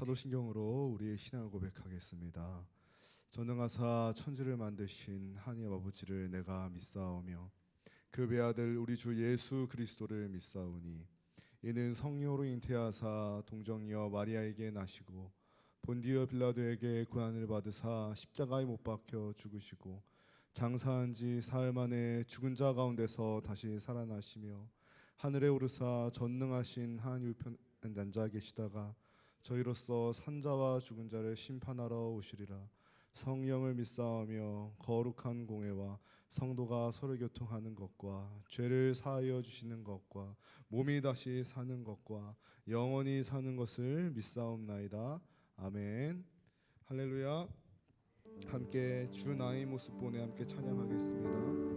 사도신경으로 우리의 신앙을 고백하겠습니다. 전능하사 천지를 만드신 하나님 아버지를 내가 믿사오며 그 외아들 우리 주 예수 그리스도를 믿사오니 이는 성령으로 잉태하사 동정녀 마리아에게 나시고 본디오 빌라도에게 고난을 받으사 십자가에 못 박혀 죽으시고 장사한 지 사흘 만에 죽은 자 가운데서 다시 살아나시며 하늘에 오르사 전능하신 하나님 우편에 앉아 계시다가 저희로서 산자와 죽은 자를 심판하러 오시리라. 성령을 믿사오며 거룩한 공회와 성도가 서로 교통하는 것과 죄를 사하여 주시는 것과 몸이 다시 사는 것과 영원히 사는 것을 믿사옵나이다. 아멘. 할렐루야. 함께 주 나의 모습 보내 함께 찬양하겠습니다.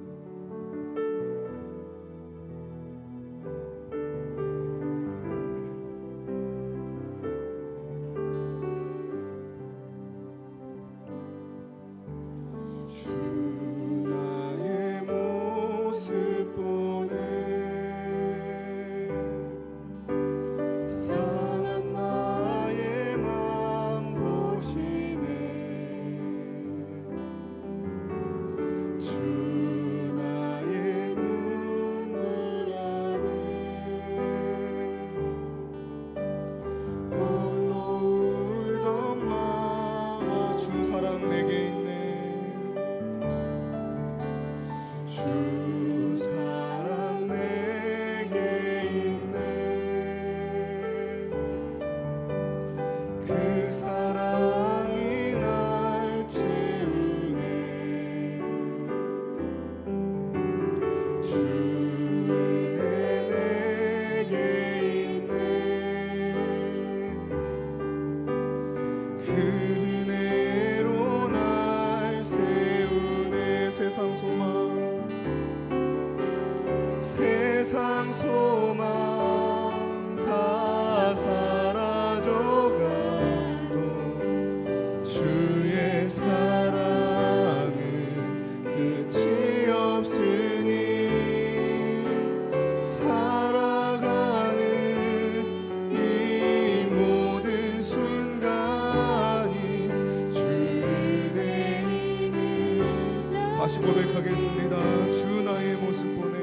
다시 고백하겠습니다. 주 나의 모습 보내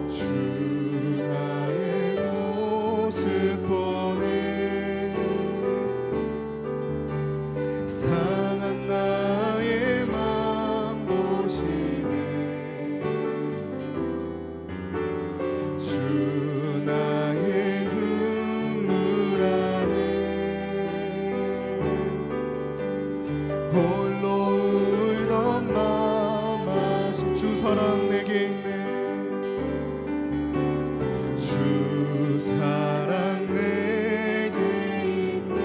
주 나의 모습 보내 상한 나의 맘 보시네 주 나의 눈물 안에 홀로 사랑 내게 있네 주 사랑 내게 있네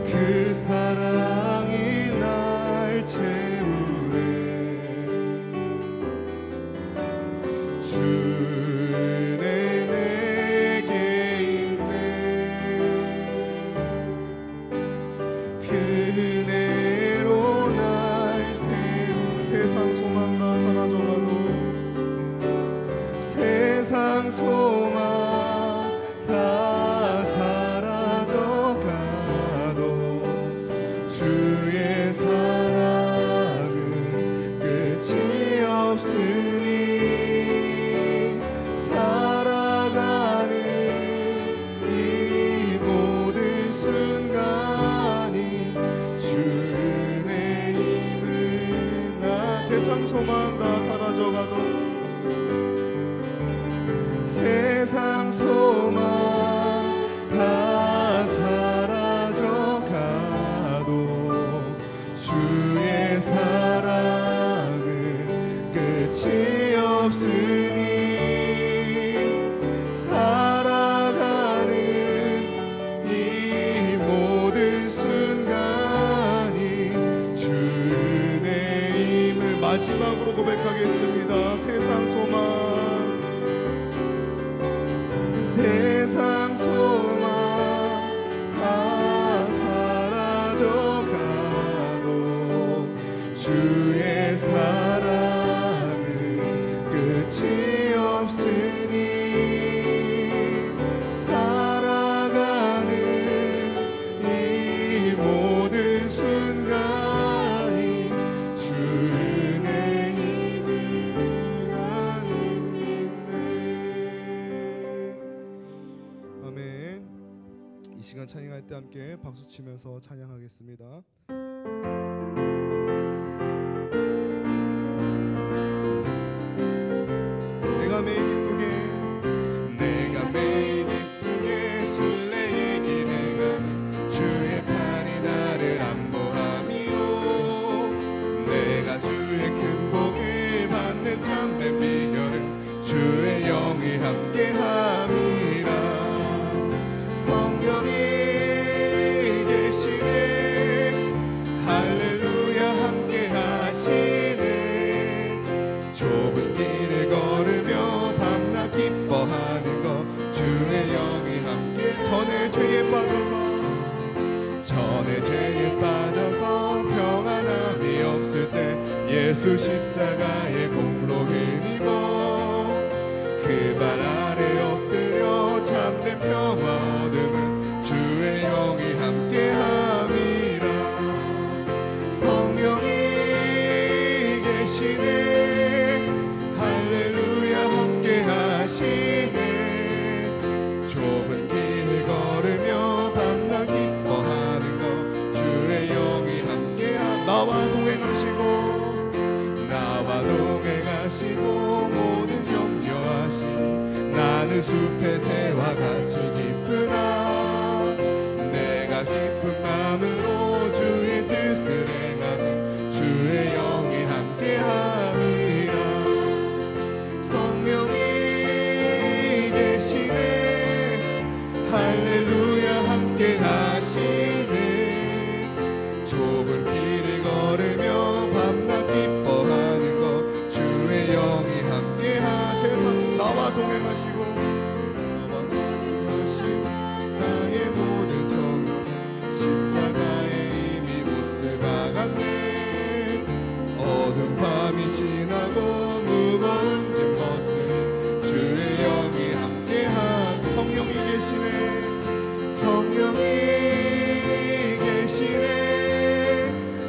그 사랑이 날 채우네 주네 내게 있네 그네로 세상 소망 다 사라져가도 세상 소망 다 사라져가도 주의 사랑은 끝이 없으니 살아가는 이 모든 순간이 주의 힘을 세상 소망 다 사라져가도 세상 소망 다 사라져가도 주의 사랑은 끝이 없으니 살아가는 이 모든 순간이 주의 마지막으로 고백하겠습니다. 세상 소망 세상 소망 다 사라져가도 주의 사랑은 끝이 없으니 시간 찬양할 때 함께 박수 치면서 찬양하겠습니다. 내가 매일 기쁘게 순례의 길 행하는 주의 팔이 나를 안보함이요 내가 주의 큰 복을 받는 참된 비결은 주의 영이 함께함이라 성령이 계시네 할렐루야 함께하시네 좁은 길을 걸으며 밤낮 기뻐하는 것 주의 영이 함께 전에 죄에 빠져서 평안함이 없을 때 예수 십자가의 공로 힘입어 그 발 아래 엎드려 참된 평화 얻음은 주의 영이 함께함이라 성령이 계시네 할렐루야 함께하시네 좁은 길을 걸으며 밤낮 기뻐하는 것 주의 영이 함께함 나와 동행하시고 모든 염려하시니 나는 숲의 새와 같이 기쁘나 내가 기쁜 마음으로 주의 뜻을 행하는 주의 영이 함께함이라 성령이 계시네 할렐루야 함께하시네 좁은 길을 걸으며 밤낮 기뻐하는 것 주의 영이 함께하 세상 나와 동행하시고 나의 모든 정욕 십자가에 이미 못을 박았네 어두운 밤이 지나고 무거운 짐 벗으니 주의 영이 함께한 성령이 계시네 성령이 계시네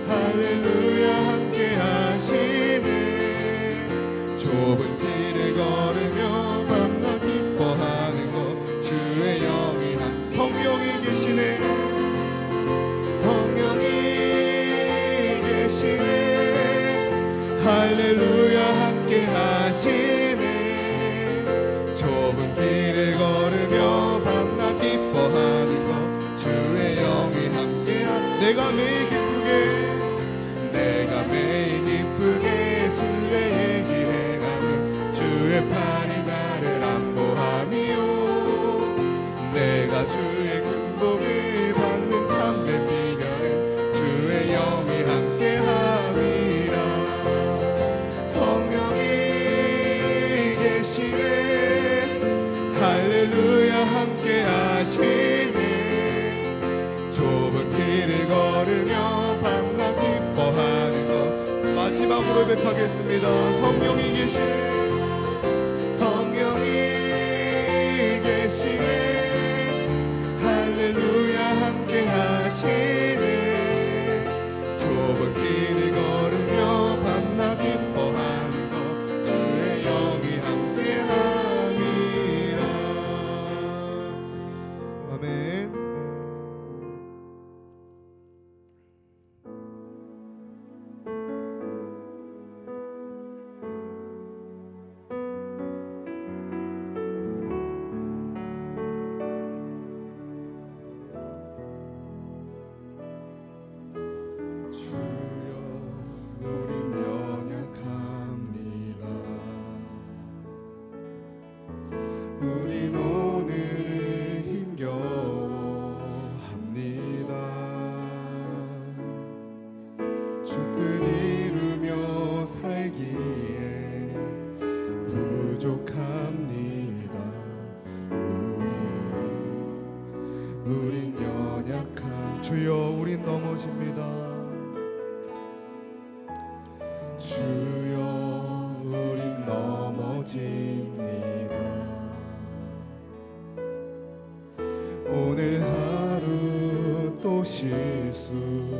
할렐루야 함께하시네 좁은 길을 걸으며 밤낮 기뻐하는 것 주의 영이 성령이 계시네 성령이 계시네 할렐루야 함께하시네 좁은 길을 걸으며 밤낮 기뻐하는 것 주의 영이 함께하 내가 매일 기쁘게 순례의 길 행하는 주의 팔이 나를 안보함이요 내가 주의 큰 복을 받는 참된 비결은 주의 영이 함께함이라 성령이 계시네 할렐루야 함께하시네 좁은 길을 걸으며 밤낮 기뻐하는 것 마지막으로 고백하겠습니다. 성령이 계시네 할렐루야 함께하시네 좁은 길을 걸으며 밤낮 기뻐하는 것 주의 영이 함께함이라 아멘. 우린 오늘을 힘겨워합니다. 주 뜻 이루며 살기에 부족합니다. 우린 연약한 주여 우린 넘어집니다. 주여 우린 넘어집니다. 오늘 하루 또 실수합니다.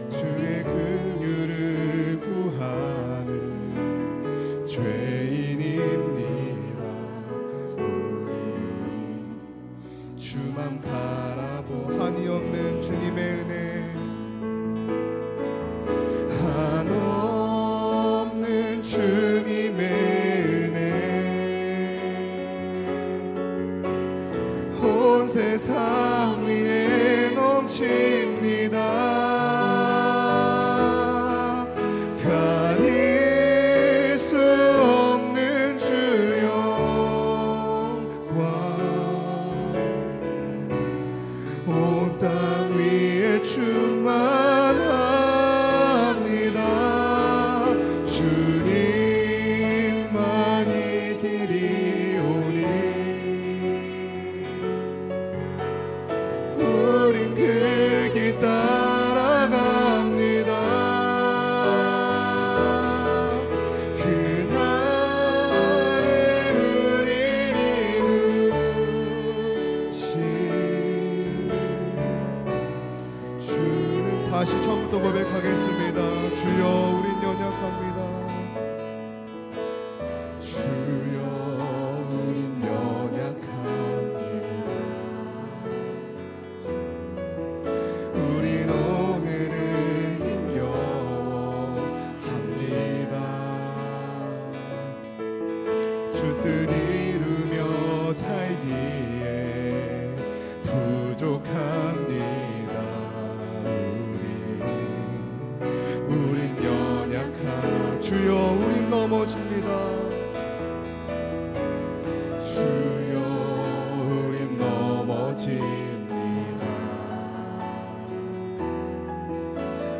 주의 긍휼을 구하는 죄인입니다. 다시 처음부터 고백하겠습니다. 주여 우린 연약합니다. 주여 우린 연약합니다. 우린 오늘을 힘겨워합니다. 주 뜻 이루며 살기에 부족합니다. 우린 연약한 주여 우린 넘어집니다. 주여 우린 넘어집니다.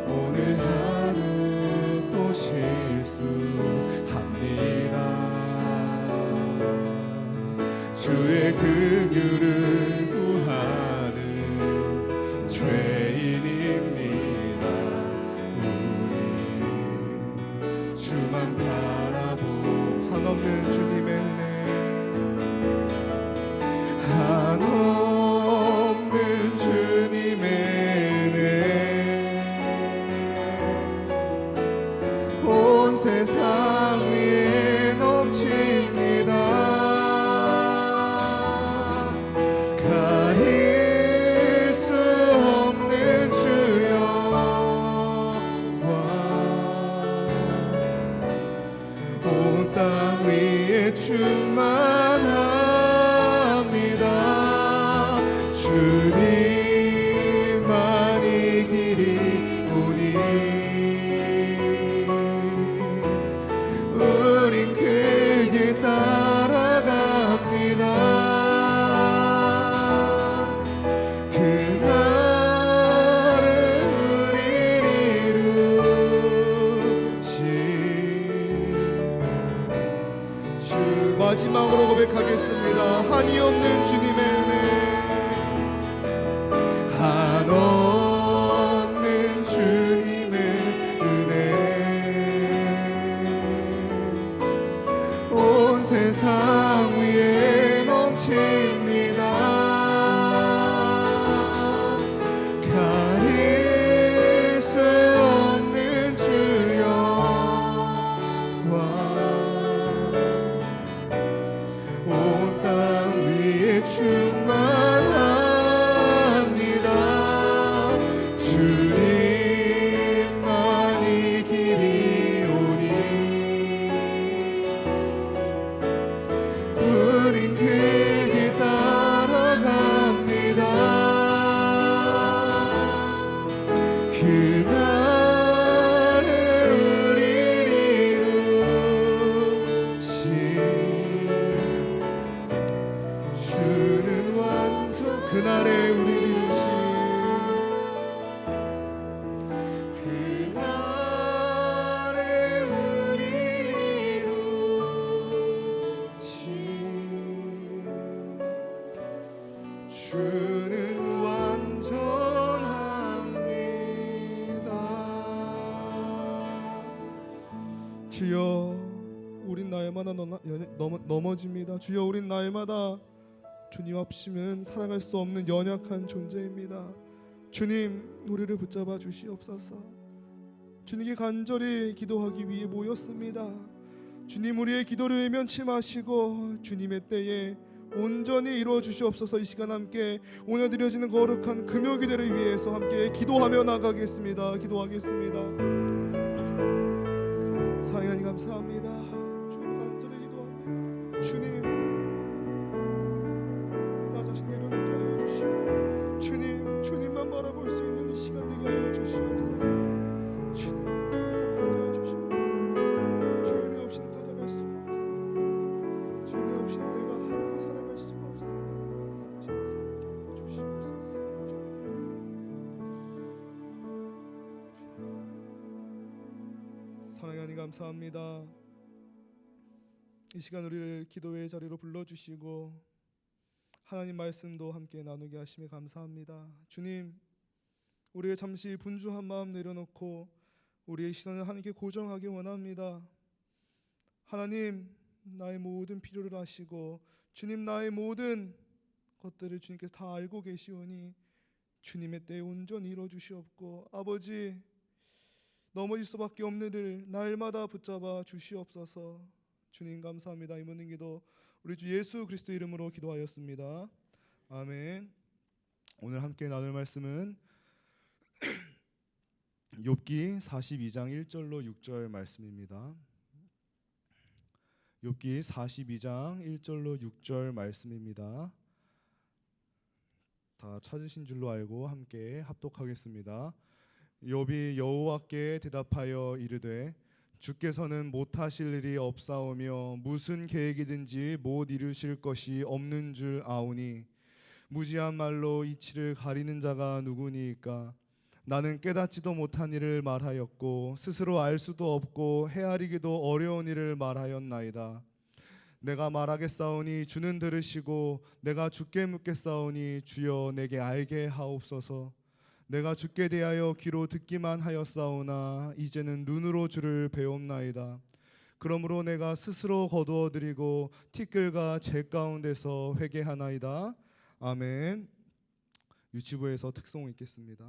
오늘 하루 또 실수합니다. 주의 긍휼을 구하는 죄인입니다. 우리 주만 바라보 한없는 주님의 은혜, 한없는 주님의 은혜, 온 세상 위에 넘칩니다. 가릴 수 없는 주여와 온 땅 위에 충만합니다. 주님만이 길이 오니 우린 그 길 따라갑니다. 그날에 우릴 이루신 주 마지막으로 고백하겠습니다. 한이 없는 주님의 은혜, 한없는 주님의 은혜, 온 세상 위에 넘칩니다. 가릴 수 없는 주여와 온 땅 위에 충만합니다. 주님만이 길이 오니 우린 그 길 따라갑니다. 그날에 우릴 이루신 주는 완전 그날에 우리 이루신 그날에 우리 이루신 주는 완전합니다. 주여 우린 날마다 넘어집니다. 주여 우린 날마다 주님 없이는 살아갈 수 없는 연약한 존재입니다. 주님 우리를 붙잡아 주시옵소서. 주님께 간절히 기도하기 위해 모였습니다. 주님 우리의 기도를 외면치 마시고 주님의 때에 온전히 이루어 주시옵소서. 이 시간 함께 오늘 드려지는 거룩한 금요 기도를 위해서 함께 기도하며 나가겠습니다. 기도하겠습니다. 사랑하는 하나님 감사합니다. 주님 간절히 기도합니다. 주님 나 자신 내려놓게 하여 주시고 주님 주님만 바라볼 수 있는 이 시간 되게 하여 주시옵소서. 주님 항상 함께 하여 주시옵소서. 주님 없이는 살아갈 수가 없습니다. 주님 없이는 내가 하루도 살아갈 수가 없습니다. 주님 함께 하여 주시옵소서. 사랑하는 하나님 감사합니다. 이 시간 우리를 기도의 자리로 불러주시고 하나님 말씀도 함께 나누게 하심에 감사합니다. 주님 우리의 잠시 분주한 마음 내려놓고 우리의 시선을 하나님께 고정하기 원합니다. 하나님 나의 모든 필요를 아시고 주님 나의 모든 것들을 주님께서 다 알고 계시오니 주님의 때에 온전히 이루어 주시옵고, 아버지 넘어질 수밖에 없는 일 날마다 붙잡아 주시옵소서. 주님 감사합니다. 이 모든 기도 우리 주 예수 그리스도 이름으로 기도하였습니다. 아멘. 오늘 함께 나눌 말씀은 욥기 42장 1절로 6절 말씀입니다. 욥기 42장 1절로 6절 말씀입니다. 다 찾으신 줄로 알고 함께 합독하겠습니다. 욥이 여호와께 대답하여 이르되 주께서는 못하실 일이 없사오며 무슨 계획이든지 못 이루실 것이 없는 줄 아오니 무지한 말로 이치를 가리는 자가 누구니이까. 나는 깨닫지도 못한 일을 말하였고 스스로 알 수도 없고 헤아리기도 어려운 일을 말하였나이다. 내가 말하겠사오니 주는 들으시고 내가 주께 묻겠사오니 주여 내게 알게 하옵소서. 내가 주께 대하여 귀로 듣기만 하였사오나 이제는 눈으로 주를 배옵나이다. 그러므로 내가 스스로 거두어드리고 티끌과 재 가운데서 회개하나이다. 아멘. 유치부에서 특송 읽겠습니다.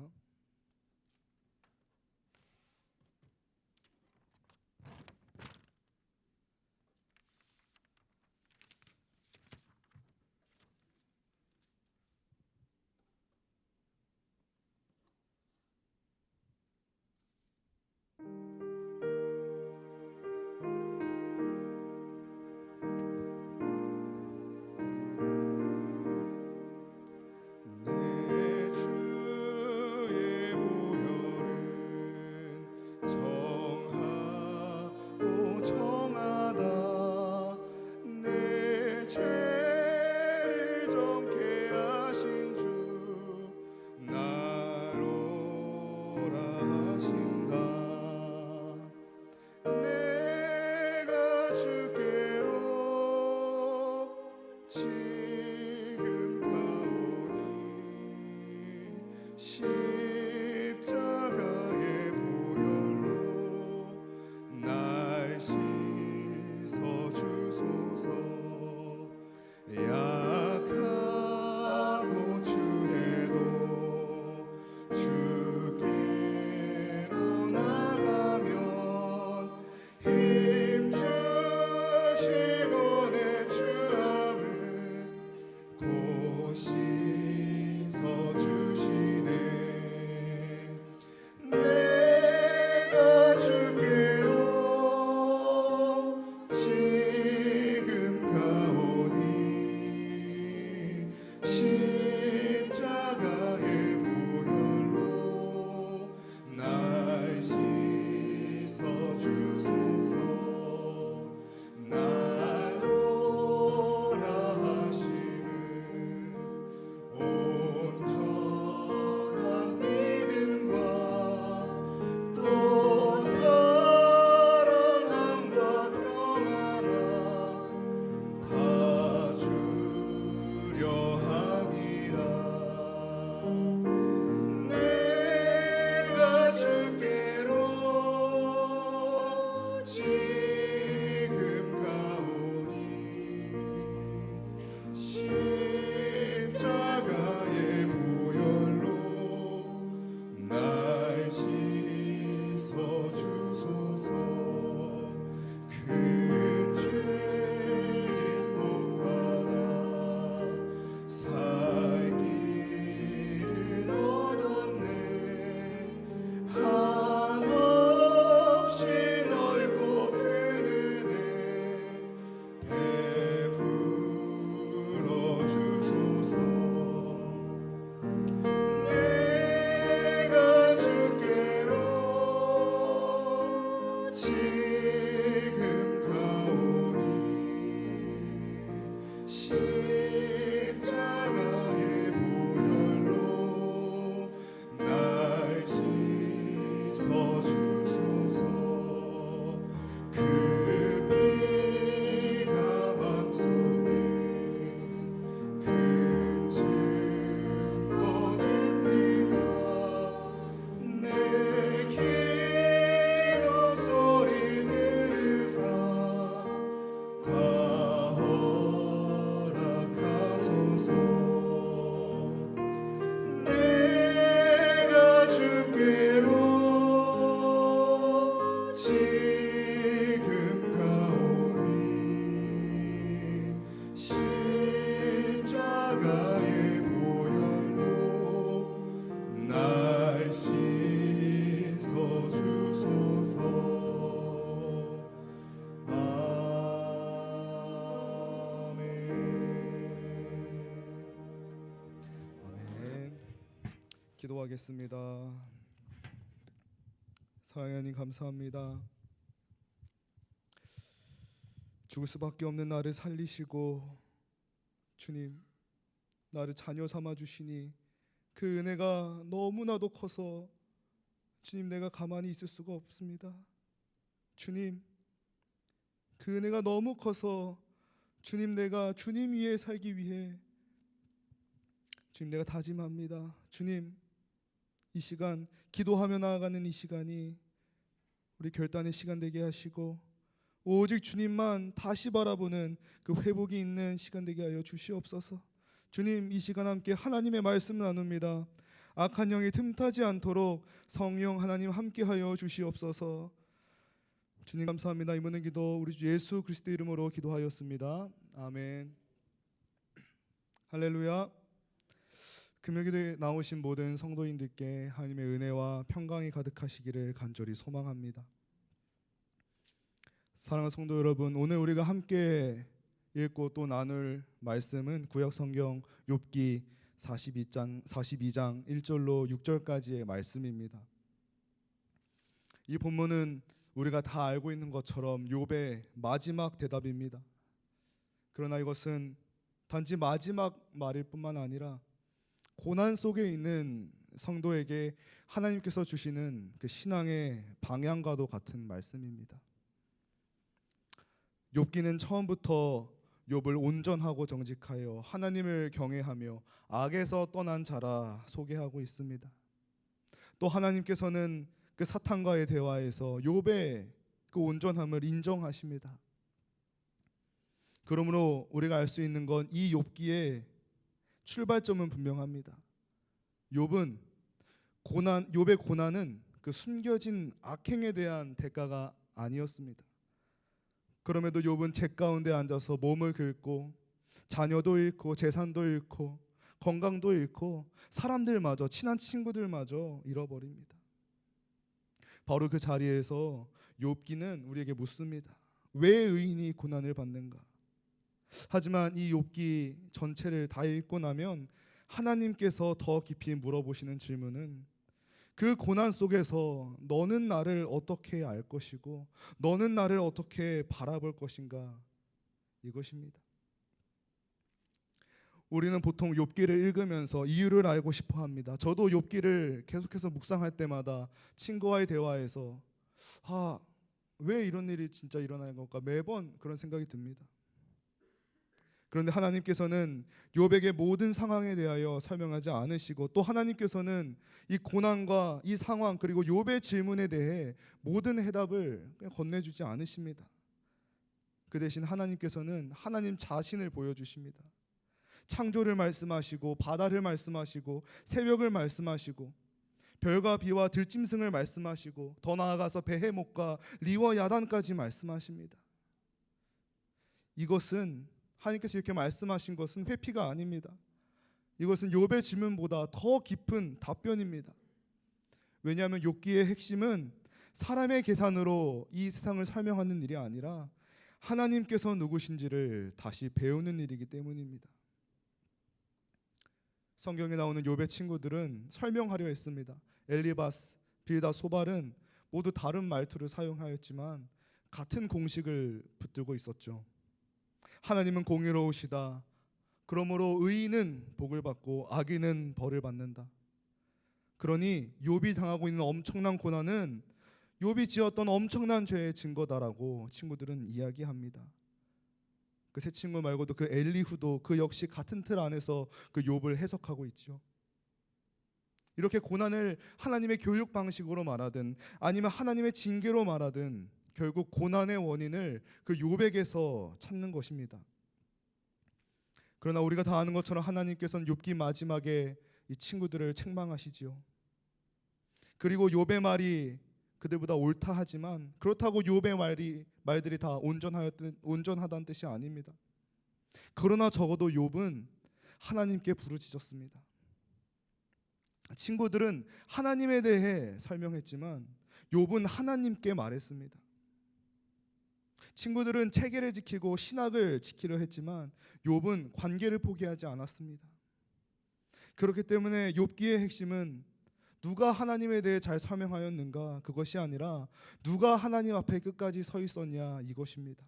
기도하겠습니다. 사랑하는 하나님 감사합니다. 죽을 수밖에 없는 나를 살리시고 주님 나를 자녀 삼아 주시니 그 은혜가 너무나도 커서 주님 내가 가만히 있을 수가 없습니다. 주님 그 은혜가 너무 커서 주님 내가 주님 위에 살기 위해 주님 내가 다짐합니다. 주님 이 시간 기도하며 나아가는 이 시간이 우리 결단의 시간 되게 하시고 오직 주님만 다시 바라보는 그 회복이 있는 시간 되게 하여 주시옵소서. 주님 이 시간 함께 하나님의 말씀 나눕니다. 악한 영이 틈타지 않도록 성령 하나님 함께하여 주시옵소서. 주님 감사합니다. 이 모든 기도 우리 주 예수 그리스도 이름으로 기도하였습니다. 아멘. 할렐루야. 금요기도에 나오신 모든 성도인들께 하나님의 은혜와 평강이 가득하시기를 간절히 소망합니다. 사랑하는 성도 여러분, 오늘 우리가 함께 읽고 또 나눌 말씀은 구약성경 욥기 42장 1절로 6절까지의 말씀입니다. 이 본문은 우리가 다 알고 있는 것처럼 욥의 마지막 대답입니다. 그러나 이것은 단지 마지막 말일 뿐만 아니라 고난 속에 있는 성도에게 하나님께서 주시는 그 신앙의 방향과도 같은 말씀입니다. 욥기는 처음부터 욥을 온전하고 정직하여 하나님을 경외하며 악에서 떠난 자라 소개하고 있습니다. 또 하나님께서는 그 사탄과의 대화에서 욥의 그 온전함을 인정하십니다. 그러므로 우리가 알 수 있는 건 이 욥기의 출발점은 분명합니다. 욥의 고난은 그 숨겨진 악행에 대한 대가가 아니었습니다. 그럼에도 욥은 재 가운데 앉아서 몸을 긁고 자녀도 잃고 재산도 잃고 건강도 잃고 사람들마저 친한 친구들마저 잃어버립니다. 바로 그 자리에서 욥기는 우리에게 묻습니다. 왜 의인이 고난을 받는가? 하지만 이 욥기 전체를 다 읽고 나면 하나님께서 더 깊이 물어보시는 질문은 그 고난 속에서 너는 나를 어떻게 알 것이고 너는 나를 어떻게 바라볼 것인가? 이것입니다. 우리는 보통 욥기를 읽으면서 이유를 알고 싶어 합니다. 저도 욥기를 계속해서 묵상할 때마다 친구와의 대화에서 왜 이런 일이 진짜 일어나는 걸까? 매번 그런 생각이 듭니다. 그런데 하나님께서는 욥에게 모든 상황에 대하여 설명하지 않으시고 또 하나님께서는 이 고난과 이 상황 그리고 욥의 질문에 대해 모든 해답을 건네주지 않으십니다. 그 대신 하나님께서는 하나님 자신을 보여주십니다. 창조를 말씀하시고 바다를 말씀하시고 새벽을 말씀하시고 별과 비와 들짐승을 말씀하시고 더 나아가서 베헤못과 리와 야단까지 말씀하십니다. 이것은 하나님께서 이렇게 말씀하신 것은 회피가 아닙니다. 이것은 욥의 질문보다 더 깊은 답변입니다. 왜냐하면 욥기의 핵심은 사람의 계산으로 이 세상을 설명하는 일이 아니라 하나님께서 누구신지를 다시 배우는 일이기 때문입니다. 성경에 나오는 욥의 친구들은 설명하려 했습니다. 엘리바스, 빌다, 소발은 모두 다른 말투를 사용하였지만 같은 공식을 붙들고 있었죠. 하나님은 공의로우시다. 그러므로 의인은 복을 받고 악인은 벌을 받는다. 그러니 욥이 당하고 있는 엄청난 고난은 욥이 지었던 엄청난 죄의 증거다라고 친구들은 이야기합니다. 그 세 친구 말고도 그 엘리후도 그 역시 같은 틀 안에서 그 욥을 해석하고 있죠. 이렇게 고난을 하나님의 교육 방식으로 말하든 아니면 하나님의 징계로 말하든 결국 고난의 원인을 그 욥에게서 찾는 것입니다. 그러나 우리가 다 아는 것처럼 하나님께서는 욥기 마지막에 이 친구들을 책망하시지요. 그리고 욥의 말이 그들보다 옳다 하지만 그렇다고 욥의 말들이 다 온전하다는 뜻이 아닙니다. 그러나 적어도 욥은 하나님께 부르짖었습니다. 친구들은 하나님에 대해 설명했지만 욥은 하나님께 말했습니다. 친구들은 체계를 지키고 신학을 지키려 했지만 욥은 관계를 포기하지 않았습니다. 그렇기 때문에 욥기의 핵심은 누가 하나님에 대해 잘 설명하였는가, 그것이 아니라 누가 하나님 앞에 끝까지 서 있었냐, 이것입니다.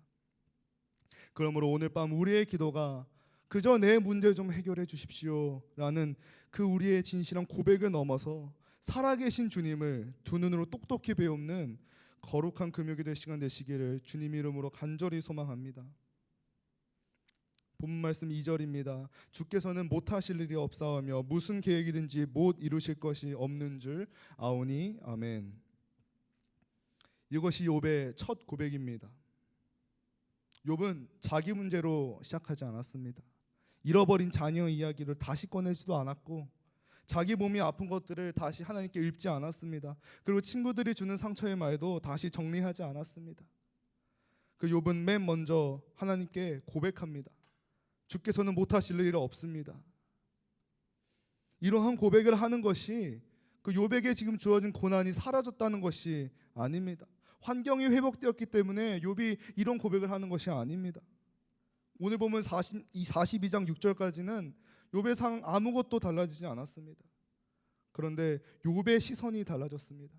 그러므로 오늘 밤 우리의 기도가 그저 내 문제 좀 해결해 주십시오라는 그 우리의 진실한 고백을 넘어서 살아계신 주님을 두 눈으로 똑똑히 배우는 거룩한 금요기도의 시간 되시기를 주님 이름으로 간절히 소망합니다. 본문 말씀 2절입니다. 주께서는 못하실 일이 없사오며 무슨 계획이든지 못 이루실 것이 없는 줄 아오니. 아멘. 이것이 욥의 첫 고백입니다. 욥은 자기 문제로 시작하지 않았습니다. 잃어버린 자녀 이야기를 다시 꺼내지도 않았고, 자기 몸이 아픈 것들을 다시 하나님께 읊지 않았습니다. 그리고 친구들이 주는 상처의 말도 다시 정리하지 않았습니다. 그 욥은 맨 먼저 하나님께 고백합니다. 주께서는 못하실 일이 없습니다. 이러한 고백을 하는 것이 그 욥에게 지금 주어진 고난이 사라졌다는 것이 아닙니다. 환경이 회복되었기 때문에 욥이 이런 고백을 하는 것이 아닙니다. 오늘 보면 42장 6절까지는 욥의 상 아무것도 달라지지 않았습니다. 그런데 욥의 시선이 달라졌습니다.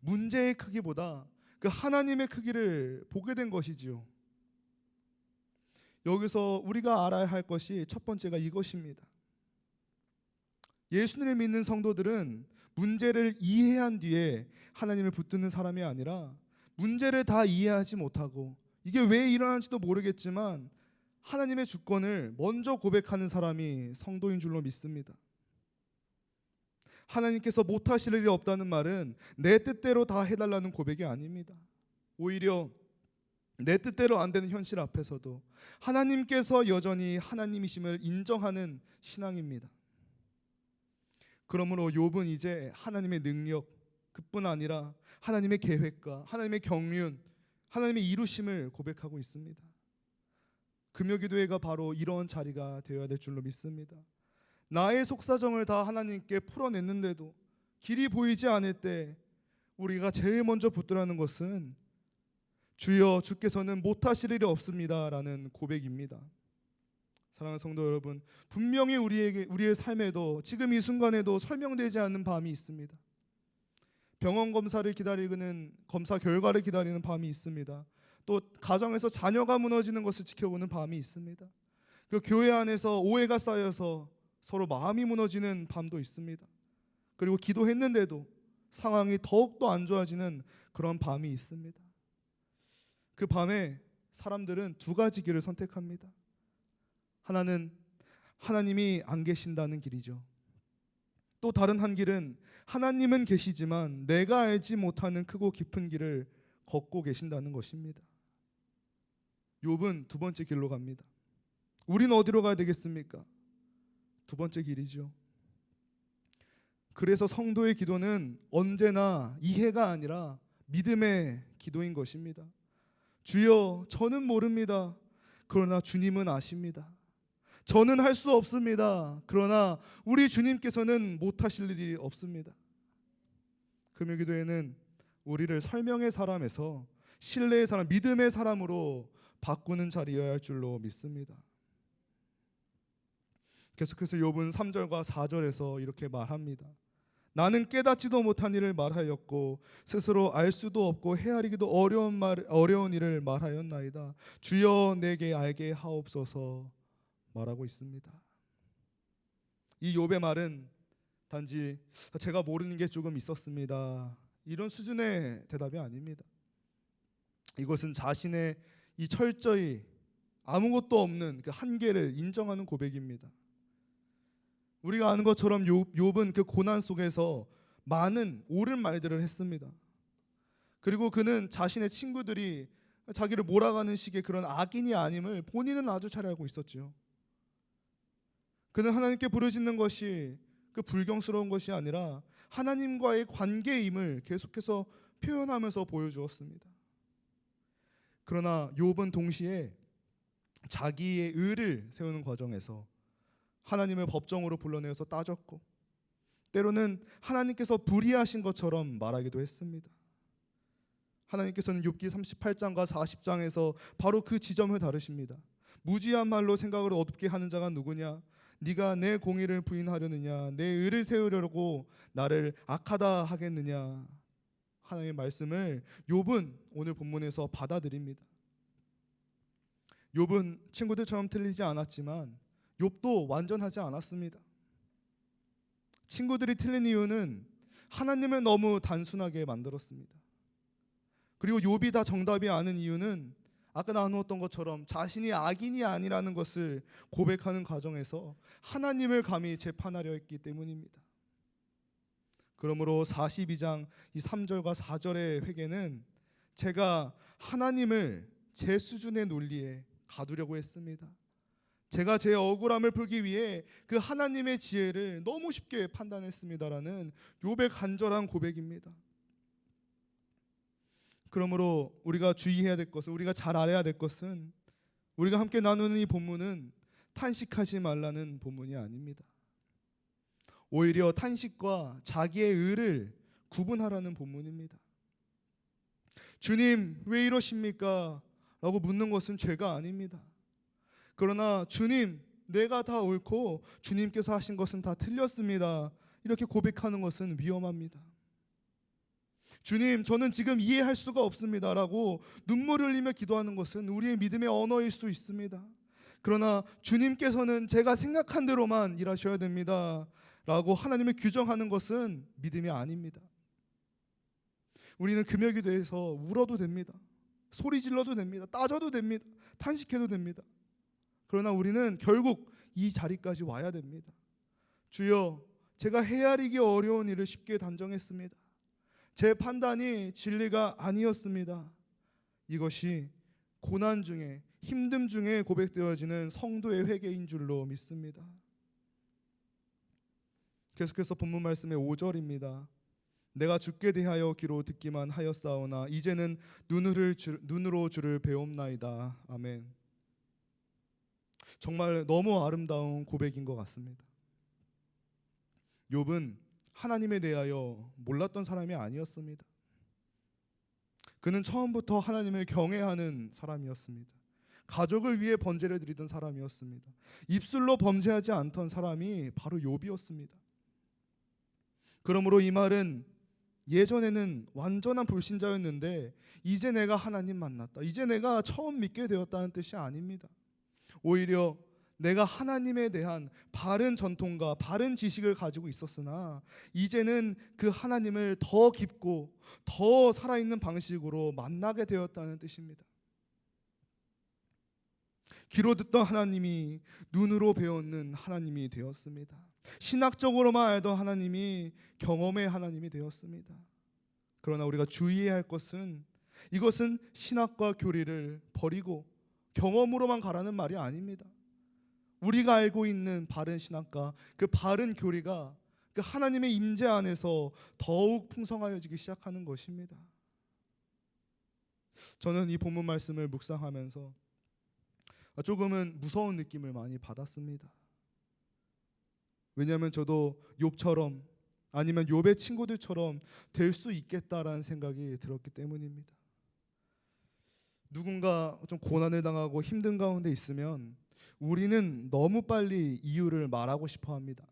문제의 크기보다 그 하나님의 크기를 보게 된 것이지요. 여기서 우리가 알아야 할 것이 첫 번째가 이것입니다. 예수님을 믿는 성도들은 문제를 이해한 뒤에 하나님을 붙드는 사람이 아니라, 문제를 다 이해하지 못하고 이게 왜 일어난지도 모르겠지만 하나님의 주권을 먼저 고백하는 사람이 성도인 줄로 믿습니다. 하나님께서 못하실 일이 없다는 말은 내 뜻대로 다 해달라는 고백이 아닙니다. 오히려 내 뜻대로 안 되는 현실 앞에서도 하나님께서 여전히 하나님이심을 인정하는 신앙입니다. 그러므로 욥은 이제 하나님의 능력, 그뿐 아니라 하나님의 계획과 하나님의 경륜, 하나님의 이루심을 고백하고 있습니다. 금요기도회가 바로 이런 자리가 되어야 될 줄로 믿습니다. 나의 속사정을 다 하나님께 풀어냈는데도 길이 보이지 않을 때 우리가 제일 먼저 붙들라는 것은 주여 주께서는 못하실 일이 없습니다 라는 고백입니다. 사랑하는 성도 여러분, 분명히 우리의 삶에도 지금 이 순간에도 설명되지 않는 밤이 있습니다. 병원 검사를 기다리는, 검사 결과를 기다리는 밤이 있습니다. 또 가정에서 자녀가 무너지는 것을 지켜보는 밤이 있습니다. 그 교회 안에서 오해가 쌓여서 서로 마음이 무너지는 밤도 있습니다. 그리고 기도했는데도 상황이 더욱더 안 좋아지는 그런 밤이 있습니다. 그 밤에 사람들은 두 가지 길을 선택합니다. 하나는 하나님이 안 계신다는 길이죠. 또 다른 한 길은 하나님은 계시지만 내가 알지 못하는 크고 깊은 길을 걷고 계신다는 것입니다. 욥은 두 번째 길로 갑니다. 우리는 어디로 가야 되겠습니까? 두 번째 길이죠. 그래서 성도의 기도는 언제나 이해가 아니라 믿음의 기도인 것입니다. 주여, 저는 모릅니다. 그러나 주님은 아십니다. 저는 할 수 없습니다. 그러나 우리 주님께서는 못하실 일이 없습니다. 금요기도에는 우리를 설명의 사람에서 신뢰의 사람, 믿음의 사람으로 바꾸는 자리여야 할 줄로 믿습니다. 계속해서 욥은 3절과 4절에서 이렇게 말합니다. 나는 깨닫지도 못한 일을 말하였고 스스로 알 수도 없고 헤아리기도 어려운 일을 말하였나이다. 주여 내게 알게 하옵소서 말하고 있습니다. 이 욥의 말은 단지 제가 모르는 게 조금 있었습니다, 이런 수준의 대답이 아닙니다. 이것은 자신의 이 철저히 아무것도 없는 그 한계를 인정하는 고백입니다. 우리가 아는 것처럼 욥은 그 고난 속에서 많은 옳은 말들을 했습니다. 그리고 그는 자신의 친구들이 자기를 몰아가는 식의 그런 악인이 아님을 본인은 아주 잘 알고 있었죠. 그는 하나님께 부르짖는 것이 그 불경스러운 것이 아니라 하나님과의 관계임을 계속해서 표현하면서 보여주었습니다. 그러나 욥은 동시에 자기의 의를 세우는 과정에서 하나님을 법정으로 불러내어서 따졌고, 때로는 하나님께서 불의하신 것처럼 말하기도 했습니다. 하나님께서는 욥기 38장과 40장에서 바로 그 지점을 다루십니다. 무지한 말로 생각을 어둡게 하는 자가 누구냐? 네가 내 공의를 부인하려느냐, 내 의를 세우려고 나를 악하다 하겠느냐. 하나님의 말씀을 욥은 오늘 본문에서 받아들입니다. 욥은 친구들처럼 틀리지 않았지만 욥도 완전하지 않았습니다. 친구들이 틀린 이유는 하나님을 너무 단순하게 만들었습니다. 그리고 욥이 다 정답이 아는 이유는 아까 나누었던 것처럼 자신이 악인이 아니라는 것을 고백하는 과정에서 하나님을 감히 재판하려 했기 때문입니다. 그러므로 42장 이 3절과 4절의 회개는 제가 하나님을 제 수준의 논리에 가두려고 했습니다. 제가 제 억울함을 풀기 위해 그 하나님의 지혜를 너무 쉽게 판단했습니다라는 욥의 간절한 고백입니다. 그러므로 우리가 주의해야 될 것은, 우리가 잘 알아야 될 것은, 우리가 함께 나누는 이 본문은 탄식하지 말라는 본문이 아닙니다. 오히려 탄식과 자기의 의를 구분하라는 본문입니다. 주님 왜 이러십니까? 라고 묻는 것은 죄가 아닙니다. 그러나 주님 내가 다 옳고 주님께서 하신 것은 다 틀렸습니다. 이렇게 고백하는 것은 위험합니다. 주님 저는 지금 이해할 수가 없습니다 라고 눈물을 흘리며 기도하는 것은 우리의 믿음의 언어일 수 있습니다. 그러나 주님께서는 제가 생각한 대로만 일하셔야 됩니다 라고 하나님을 규정하는 것은 믿음이 아닙니다. 우리는 금요기도에서 울어도 됩니다. 소리 질러도 됩니다. 따져도 됩니다. 탄식해도 됩니다. 그러나 우리는 결국 이 자리까지 와야 됩니다. 주여 제가 헤아리기 어려운 일을 쉽게 단정했습니다. 제 판단이 진리가 아니었습니다. 이것이 고난 중에, 힘듦 중에 고백되어지는 성도의 회개인 줄로 믿습니다. 계속해서 본문 말씀의 5절입니다. 내가 주께 대하여 귀로 듣기만 하였사오나 이제는 눈으로 주를 배움나이다. 아멘. 정말 너무 아름다운 고백인 것 같습니다. 욥은 하나님에 대하여 몰랐던 사람이 아니었습니다. 그는 처음부터 하나님을 경외하는 사람이었습니다. 가족을 위해 번제를 드리던 사람이었습니다. 입술로 범죄하지 않던 사람이 바로 욥이었습니다. 그러므로 이 말은 예전에는 완전한 불신자였는데 이제 내가 하나님 만났다, 이제 내가 처음 믿게 되었다는 뜻이 아닙니다. 오히려 내가 하나님에 대한 바른 전통과 바른 지식을 가지고 있었으나 이제는 그 하나님을 더 깊고 더 살아있는 방식으로 만나게 되었다는 뜻입니다. 귀로 듣던 하나님이 눈으로 배우는 하나님이 되었습니다. 신학적으로만 알던 하나님이 경험의 하나님이 되었습니다. 그러나 우리가 주의해야 할 것은 이것은 신학과 교리를 버리고 경험으로만 가라는 말이 아닙니다. 우리가 알고 있는 바른 신학과 그 바른 교리가 그 하나님의 임재 안에서 더욱 풍성하여지기 시작하는 것입니다. 저는 이 본문 말씀을 묵상하면서 조금은 무서운 느낌을 많이 받았습니다. 왜냐하면 저도 욥처럼 아니면 욥의 친구들처럼 될 수 있겠다라는 생각이 들었기 때문입니다. 누군가 좀 고난을 당하고 힘든 가운데 있으면 우리는 너무 빨리 이유를 말하고 싶어 합니다.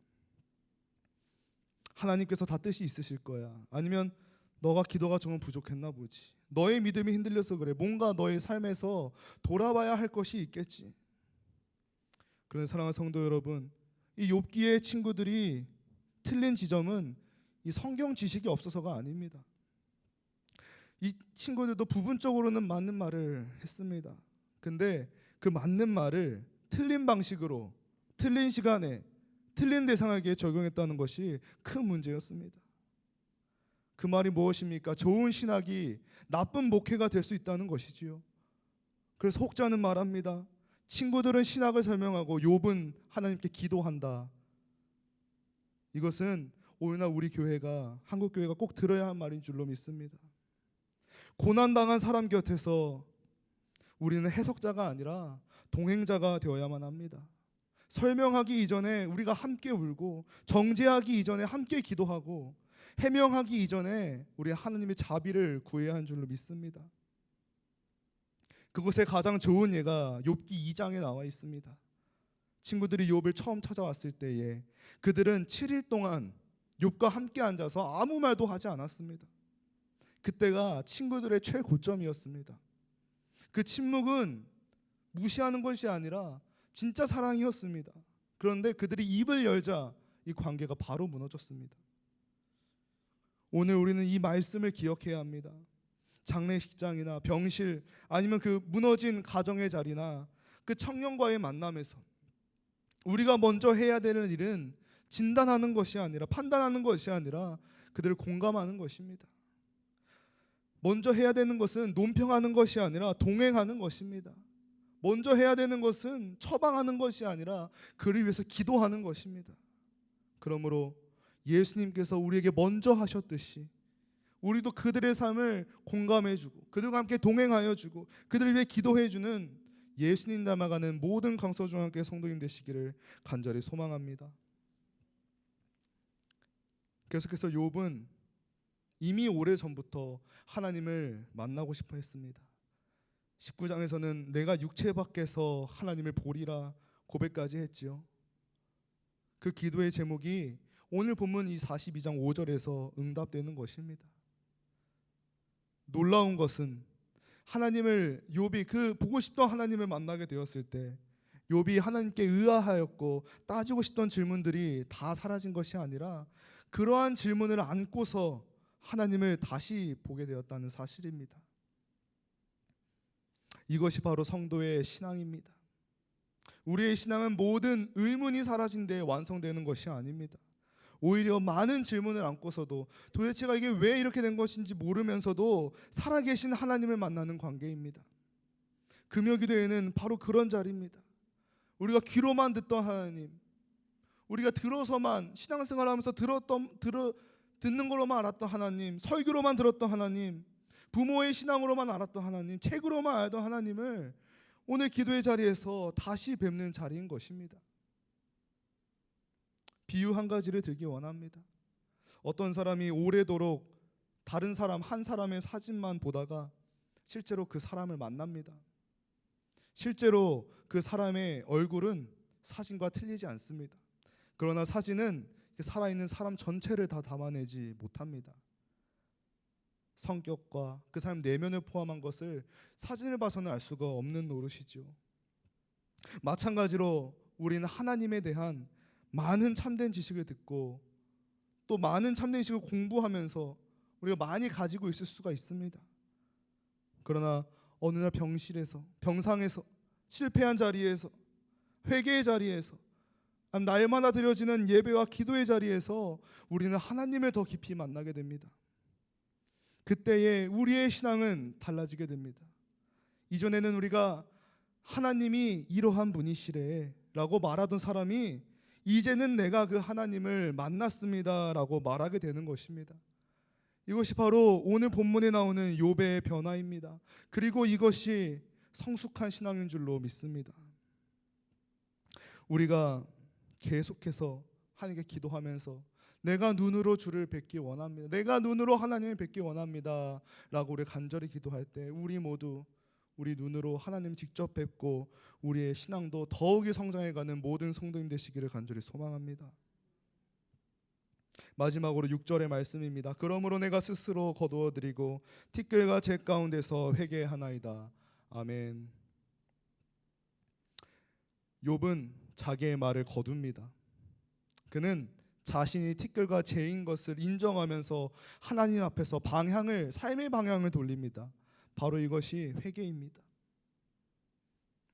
하나님께서 다 뜻이 있으실 거야. 아니면 너가 기도가 조금 부족했나 보지. 너의 믿음이 흔들려서 그래. 뭔가 너의 삶에서 돌아봐야 할 것이 있겠지. 그런데 사랑하는 성도 여러분, 이 욥기의 친구들이 틀린 지점은 이 성경 지식이 없어서가 아닙니다. 이 친구들도 부분적으로는 맞는 말을 했습니다. 근데 그 맞는 말을 틀린 방식으로, 틀린 시간에, 틀린 대상에게 적용했다는 것이 큰 문제였습니다. 그 말이 무엇입니까? 좋은 신학이 나쁜 목회가 될 수 있다는 것이지요. 그래서 혹자는 말합니다. 친구들은 신학을 설명하고 욥은 하나님께 기도한다. 이것은 오늘날 우리 교회가, 한국 교회가 꼭 들어야 할 말인 줄로 믿습니다. 고난당한 사람 곁에서 우리는 해석자가 아니라 동행자가 되어야만 합니다. 설명하기 이전에 우리가 함께 울고, 정죄하기 이전에 함께 기도하고, 해명하기 이전에 우리 하나님의 자비를 구해야 하는 줄로 믿습니다. 그것의 가장 좋은 예가 욥기 2장에 나와 있습니다. 친구들이 욥을 처음 찾아왔을 때에 그들은 7일 동안 욥과 함께 앉아서 아무 말도 하지 않았습니다. 그때가 친구들의 최고점이었습니다. 그 침묵은 무시하는 것이 아니라 진짜 사랑이었습니다. 그런데 그들이 입을 열자 이 관계가 바로 무너졌습니다. 오늘 우리는 이 말씀을 기억해야 합니다. 장례식장이나 병실, 아니면 그 무너진 가정의 자리나 그 청년과의 만남에서 우리가 먼저 해야 되는 일은 진단하는 것이 아니라, 판단하는 것이 아니라 그들을 공감하는 것입니다. 먼저 해야 되는 것은 논평하는 것이 아니라 동행하는 것입니다. 먼저 해야 되는 것은 처방하는 것이 아니라 그를 위해서 기도하는 것입니다. 그러므로 예수님께서 우리에게 먼저 하셨듯이 우리도 그들의 삶을 공감해주고 그들과 함께 동행하여주고 그들을 위해 기도해주는 예수님 닮아가는 모든 강서중앙교회 성도님 되시기를 간절히 소망합니다. 계속해서 욥은 이미 오래전부터 하나님을 만나고 싶어 했습니다. 19장에서는 내가 육체 밖에서 하나님을 보리라 고백까지 했지요. 그 기도의 제목이 오늘 본문 이 42장 5절에서 응답되는 것입니다. 놀라운 것은 하나님을 욥이 그 보고 싶던 하나님을 만나게 되었을 때 욥이 하나님께 의아하였고 따지고 싶던 질문들이 다 사라진 것이 아니라 그러한 질문을 안고서 하나님을 다시 보게 되었다는 사실입니다. 이것이 바로 성도의 신앙입니다. 우리의 신앙은 모든 의문이 사라진 데에 완성되는 것이 아닙니다. 오히려 많은 질문을 안고서도 도대체가 이게 왜 이렇게 된 것인지 모르면서도 살아계신 하나님을 만나는 관계입니다. 금요기도회는 바로 그런 자리입니다. 우리가 귀로만 듣던 하나님, 우리가 들어서만 신앙생활하면서 듣는 걸로만 알았던 하나님, 설교로만 들었던 하나님, 부모의 신앙으로만 알았던 하나님, 책으로만 알던 하나님을 오늘 기도의 자리에서 다시 뵙는 자리인 것입니다. 비유 한 가지를 들기 원합니다. 어떤 사람이 오래도록 다른 사람 한 사람의 사진만 보다가 실제로 그 사람을 만납니다. 실제로 그 사람의 얼굴은 사진과 틀리지 않습니다. 그러나 사진은 살아있는 사람 전체를 다 담아내지 못합니다. 성격과 그 사람 내면을 포함한 것을 사진을 봐서는 알 수가 없는 노릇이죠. 마찬가지로 우리는 하나님에 대한 많은 참된 지식을 듣고 또 많은 참된 지식을 공부하면서 우리가 많이 가지고 있을 수가 있습니다. 그러나 어느 날 병실에서, 병상에서, 실패한 자리에서, 회개의 자리에서, 날마다 드려지는 예배와 기도의 자리에서 우리는 하나님을 더 깊이 만나게 됩니다. 그때에 우리의 신앙은 달라지게 됩니다. 이전에는 우리가 하나님이 이러한 분이시래 라고 말하던 사람이 이제는 내가 그 하나님을 만났습니다 라고 말하게 되는 것입니다. 이것이 바로 오늘 본문에 나오는 욥의 변화입니다. 그리고 이것이 성숙한 신앙인 줄로 믿습니다. 우리가 계속해서 하나님께 기도하면서 내가 눈으로 주를 뵙기 원합니다, 내가 눈으로 하나님을 뵙기 원합니다 라고 우리 간절히 기도할 때 우리 모두 우리 눈으로 하나님 직접 뵙고 우리의 신앙도 더욱이 성장해가는 모든 성도님 되시기를 간절히 소망합니다. 마지막으로 6절의 말씀입니다. 그러므로 내가 스스로 거두어드리고 티끌과 재 가운데서 회개하나이다. 아멘. 욥은 자기의 말을 거둡니다. 그는 자신이 티끌과 재인 것을 인정하면서 하나님 앞에서 삶의 방향을 돌립니다. 바로 이것이 회개입니다.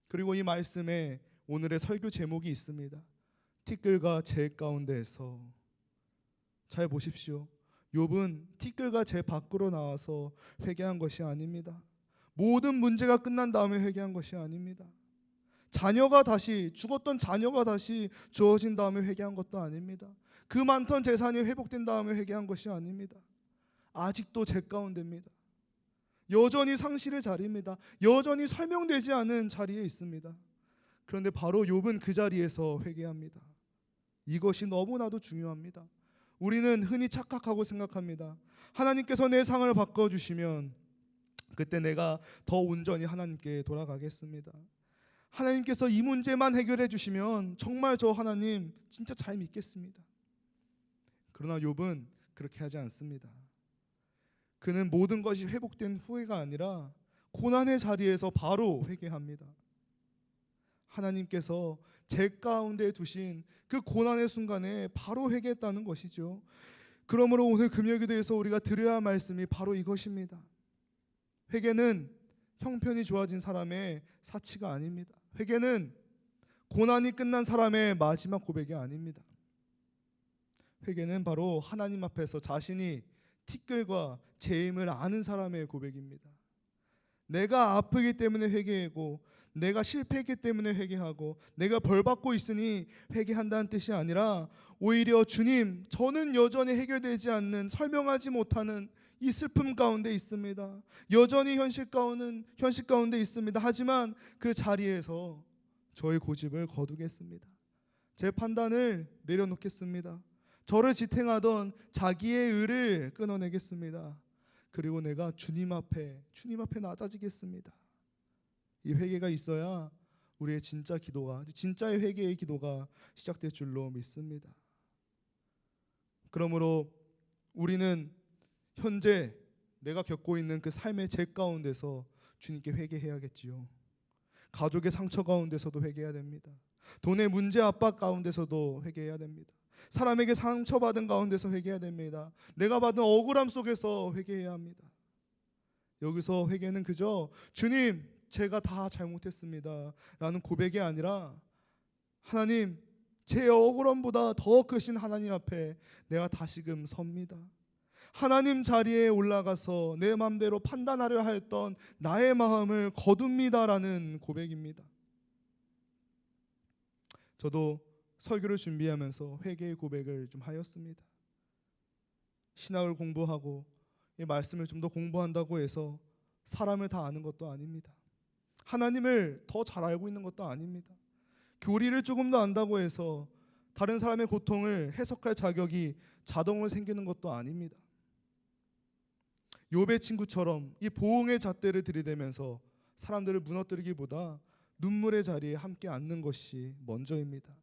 그리고 이 말씀에 오늘의 설교 제목이 있습니다. 티끌과 재 가운데에서. 잘 보십시오. 욥은 티끌과 재 밖으로 나와서 회개한 것이 아닙니다. 모든 문제가 끝난 다음에 회개한 것이 아닙니다. 죽었던 자녀가 다시 주어진 다음에 회개한 것도 아닙니다. 그 많던 재산이 회복된 다음에 회개한 것이 아닙니다. 아직도 재 가운데입니다. 여전히 상실의 자리입니다. 여전히 설명되지 않은 자리에 있습니다. 그런데 바로 욥은 그 자리에서 회개합니다. 이것이 너무나도 중요합니다. 우리는 흔히 착각하고 생각합니다. 하나님께서 내 상을 바꿔주시면 그때 내가 더 온전히 하나님께 돌아가겠습니다. 하나님께서 이 문제만 해결해 주시면 정말 저 하나님 진짜 잘 믿겠습니다. 그러나 욥은 그렇게 하지 않습니다. 그는 모든 것이 회복된 후회가 아니라 고난의 자리에서 바로 회개합니다. 하나님께서 제 가운데 두신 그 고난의 순간에 바로 회개했다는 것이죠. 그러므로 오늘 금요기도에서 우리가 드려야 할 말씀이 바로 이것입니다. 회개는 형편이 좋아진 사람의 사치가 아닙니다. 회개는 고난이 끝난 사람의 마지막 고백이 아닙니다. 회개는 바로 하나님 앞에서 자신이 티끌과 재임을 아는 사람의 고백입니다. 내가 아프기 때문에 회개하고, 내가 실패했기 때문에 회개하고, 내가 벌받고 있으니 회개한다는 뜻이 아니라 오히려 주님, 저는 여전히 해결되지 않는, 설명하지 못하는 이 슬픔 가운데 있습니다. 여전히 현실 가운데 있습니다. 하지만 그 자리에서 저의 고집을 거두겠습니다. 제 판단을 내려놓겠습니다. 저를 지탱하던 자기의 의를 끊어내겠습니다. 그리고 내가 주님 앞에 낮아지겠습니다. 이 회개가 있어야 우리의 진짜의 회개의 기도가 시작될 줄로 믿습니다. 그러므로 우리는 현재 내가 겪고 있는 그 삶의 죄 가운데서 주님께 회개해야겠지요. 가족의 상처 가운데서도 회개해야 됩니다. 돈의 문제 압박 가운데서도 회개해야 됩니다. 사람에게 상처받은 가운데서 회개해야 됩니다. 내가 받은 억울함 속에서 회개해야 합니다. 여기서 회개는 그저 주님, 제가 다 잘못했습니다 라는 고백이 아니라 하나님, 제 억울함보다 더 크신 하나님 앞에 내가 다시금 섭니다. 하나님 자리에 올라가서 내 마음대로 판단하려 했던 나의 마음을 거둡니다라는 고백입니다. 저도 설교를 준비하면서 회개의 고백을 좀 하였습니다. 신학을 공부하고 이 말씀을 좀 더 공부한다고 해서 사람을 다 아는 것도 아닙니다. 하나님을 더 잘 알고 있는 것도 아닙니다. 교리를 조금 더 안다고 해서 다른 사람의 고통을 해석할 자격이 자동으로 생기는 것도 아닙니다. 욥의 친구처럼 이 보응의 잣대를 들이대면서 사람들을 무너뜨리기보다 눈물의 자리에 함께 앉는 것이 먼저입니다.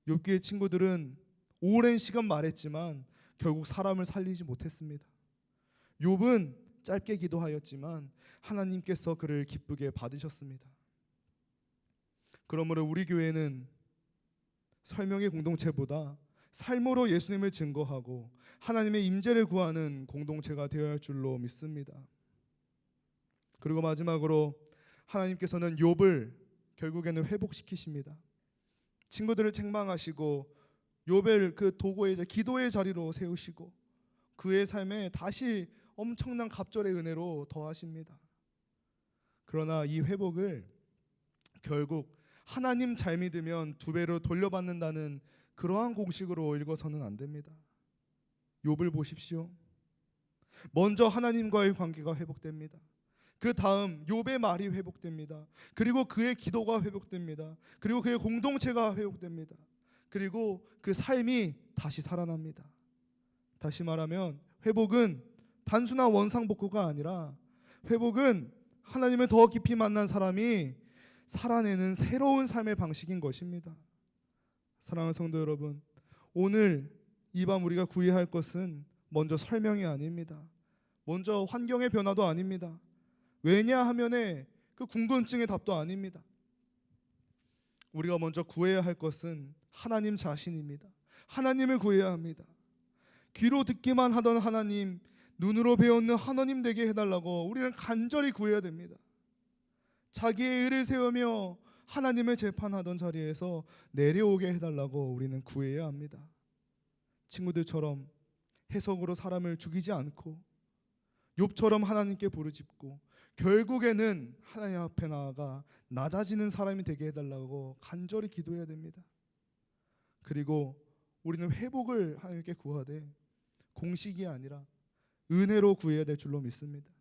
욥기의 친구들은 오랜 시간 말했지만 결국 사람을 살리지 못했습니다. 욥은 짧게 기도하였지만 하나님께서 그를 기쁘게 받으셨습니다. 그러므로 우리 교회는 설명의 공동체보다 삶으로 예수님을 증거하고 하나님의 임재를 구하는 공동체가 되어야 할 줄로 믿습니다. 그리고 마지막으로 하나님께서는 욥을 결국에는 회복시키십니다. 친구들을 책망하시고 욥을 그 도구의 기도의 자리로 세우시고 그의 삶에 다시 엄청난 갑절의 은혜로 더하십니다. 그러나 이 회복을 결국 하나님 잘 믿으면 2배로 돌려받는다는 그러한 공식으로 읽어서는 안 됩니다. 욥을 보십시오. 먼저 하나님과의 관계가 회복됩니다. 그 다음 욥의 말이 회복됩니다. 그리고 그의 기도가 회복됩니다. 그리고 그의 공동체가 회복됩니다. 그리고 그 삶이 다시 살아납니다. 다시 말하면 회복은 단순한 원상복구가 아니라 회복은 하나님을 더 깊이 만난 사람이 살아내는 새로운 삶의 방식인 것입니다. 사랑하는 성도 여러분, 오늘 이 밤 우리가 구해야 할 것은 먼저 설명이 아닙니다. 먼저 환경의 변화도 아닙니다. 왜냐하면의 그 궁금증의 답도 아닙니다. 우리가 먼저 구해야 할 것은 하나님 자신입니다. 하나님을 구해야 합니다. 귀로 듣기만 하던 하나님, 눈으로 배웠는 하나님 되게 해달라고 우리는 간절히 구해야 됩니다. 자기의 의를 세우며 하나님을 재판하던 자리에서 내려오게 해달라고 우리는 구해야 합니다. 친구들처럼 해석으로 사람을 죽이지 않고 욥처럼 하나님께 부르짖고 결국에는 하나님 앞에 나아가 낮아지는 사람이 되게 해달라고 간절히 기도해야 됩니다. 그리고 우리는 회복을 하나님께 구하되 공식이 아니라 은혜로 구해야 될 줄로 믿습니다.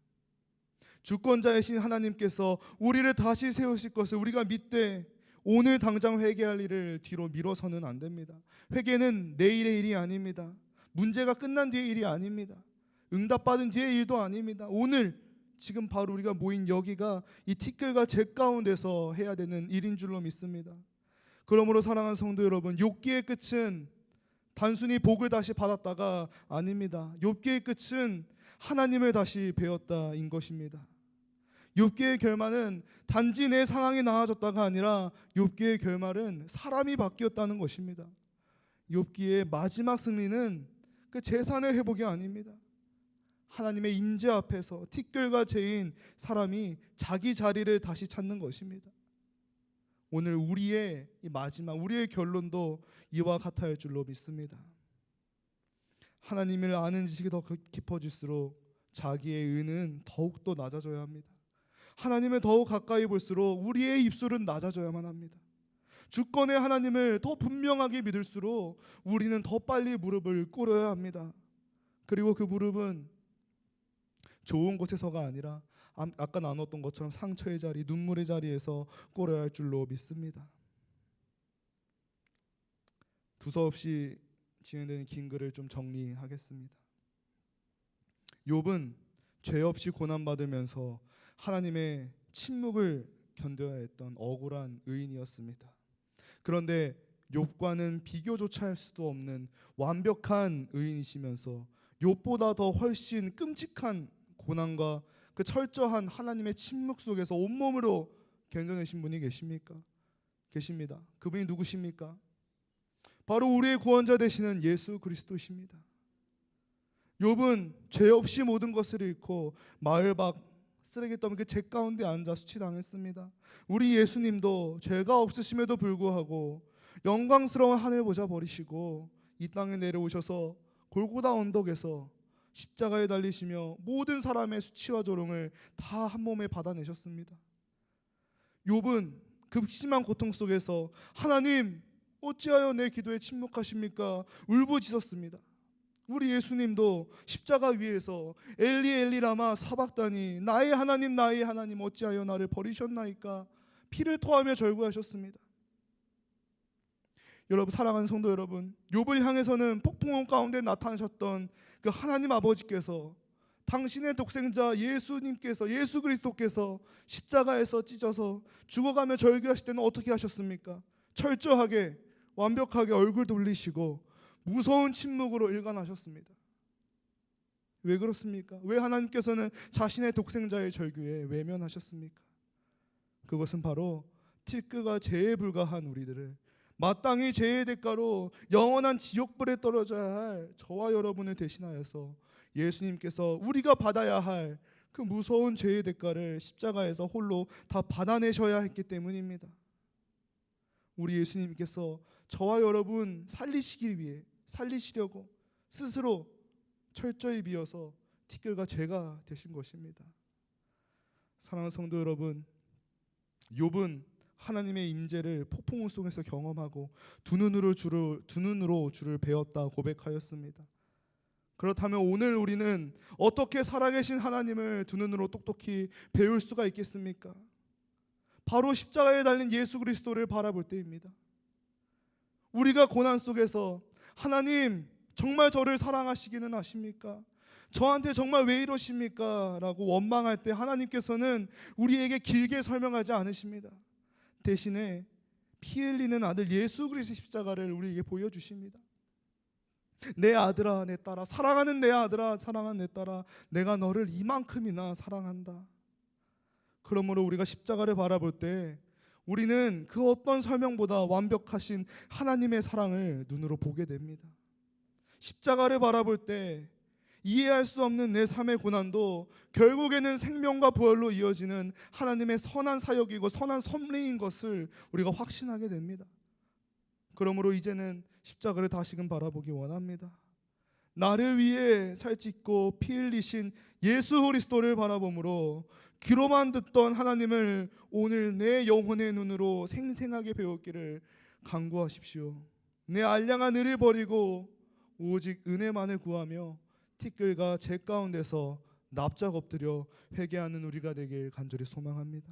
주권자이신 하나님께서 우리를 다시 세우실 것을 우리가 믿되 오늘 당장 회개할 일을 뒤로 미뤄서는 안 됩니다. 회개는 내일의 일이 아닙니다. 문제가 끝난 뒤의 일이 아닙니다. 응답받은 뒤의 일도 아닙니다. 오늘 지금 바로 우리가 모인 여기가 이 티끌과 재 가운데서 해야 되는 일인 줄로 믿습니다. 그러므로 사랑하는 성도 여러분, 욥기의 끝은 단순히 복을 다시 받았다가 아닙니다. 욥기의 끝은 하나님을 다시 배웠다인 것입니다. 욥기의 결말은 단지 내 상황이 나아졌다가 아니라 욥기의 결말은 사람이 바뀌었다는 것입니다. 욥기의 마지막 승리는 그 재산의 회복이 아닙니다. 하나님의 임재 앞에서 티끌과 재인 사람이 자기 자리를 다시 찾는 것입니다. 오늘 우리의 이 마지막, 우리의 결론도 이와 같을 줄로 믿습니다. 하나님을 아는 지식이 더 깊어질수록 자기의 의는 더욱더 낮아져야 합니다. 하나님을 더욱 가까이 볼수록 우리의 입술은 낮아져야만 합니다. 주권의 하나님을 더 분명하게 믿을수록 우리는 더 빨리 무릎을 꿇어야 합니다. 그리고 그 무릎은 좋은 곳에서가 아니라 아까 나눴던 것처럼 상처의 자리, 눈물의 자리에서 꿇어야 할 줄로 믿습니다. 두서없이 진행되는 긴 글을 좀 정리하겠습니다. 욥은 죄 없이 고난받으면서 하나님의 침묵을 견뎌야 했던 억울한 의인이었습니다. 그런데 욥과는 비교조차 할 수도 없는 완벽한 의인이시면서 욥보다 더 훨씬 끔찍한 고난과 그 철저한 하나님의 침묵 속에서 온몸으로 견뎌내신 분이 계십니까? 계십니다. 그분이 누구십니까? 바로 우리의 구원자 되시는 예수 그리스도십니다. 욥은 죄 없이 모든 것을 잃고 마을 밖 쓰레기더미 그 재 가운데 앉아 수치당했습니다. 우리 예수님도 죄가 없으심에도 불구하고 영광스러운 하늘 보좌 버리시고 이 땅에 내려오셔서 골고다 언덕에서 십자가에 달리시며 모든 사람의 수치와 조롱을 다 한 몸에 받아내셨습니다. 욥은 극심한 고통 속에서 하나님 어찌하여 내 기도에 침묵하십니까? 울부짖었습니다. 우리 예수님도 십자가 위에서 엘리 엘리 라마 사박다니 나의 하나님 어찌하여 나를 버리셨나이까 피를 토하며 절구하셨습니다. 여러분, 사랑하는 성도 여러분, 욥을 향해서는 폭풍우 가운데 나타나셨던 그 하나님 아버지께서 당신의 독생자 예수님께서, 예수 그리스도께서 십자가에서 찢어서 죽어가며 절규하실 때는 어떻게 하셨습니까? 철저하게 완벽하게 얼굴 돌리시고 무서운 침묵으로 일관하셨습니다. 왜 그렇습니까? 왜 하나님께서는 자신의 독생자의 절규에 외면하셨습니까? 그것은 바로 티끌과 재에 불과한 우리들을 마땅히 죄의 대가로 영원한 지옥불에 떨어져야 할 저와 여러분을 대신하여서 예수님께서 우리가 받아야 할 그 무서운 죄의 대가를 십자가에서 홀로 다 받아내셔야 했기 때문입니다. 우리 예수님께서 저와 여러분 살리시려고 스스로 철저히 비어서 티끌과 죄가 되신 것입니다. 사랑하는 성도 여러분, 욥은 하나님의 임재를 폭풍우 속에서 경험하고 두 눈으로 주를 배웠다 고백하였습니다. 그렇다면 오늘 우리는 어떻게 살아계신 하나님을 두 눈으로 똑똑히 배울 수가 있겠습니까? 바로 십자가에 달린 예수 그리스도를 바라볼 때입니다. 우리가 고난 속에서 하나님 정말 저를 사랑하시기는 하십니까? 저한테 정말 왜 이러십니까? 라고 원망할 때 하나님께서는 우리에게 길게 설명하지 않으십니다. 대신에 피 흘리는 아들 예수 그리스도의 십자가를 우리에게 보여주십니다. 내 아들아 내 딸아, 사랑하는 내 아들아 사랑하는 내 딸아, 내가 너를 이만큼이나 사랑한다. 그러므로 우리가 십자가를 바라볼 때 우리는 그 어떤 설명보다 완벽하신 하나님의 사랑을 눈으로 보게 됩니다. 십자가를 바라볼 때 이해할 수 없는 내 삶의 고난도 결국에는 생명과 부활로 이어지는 하나님의 선한 사역이고 선한 섭리인 것을 우리가 확신하게 됩니다. 그러므로 이제는 십자가를 다시금 바라보기 원합니다. 나를 위해 살찢고 피 흘리신 예수 그리스도를 바라보므로 귀로만 듣던 하나님을 오늘 내 영혼의 눈으로 생생하게 배웠기를 간구하십시오. 내 알량한 의를 버리고 오직 은혜만을 구하며 티끌과 재 가운데서 납작 엎드려 회개하는 우리가 되길 간절히 소망합니다.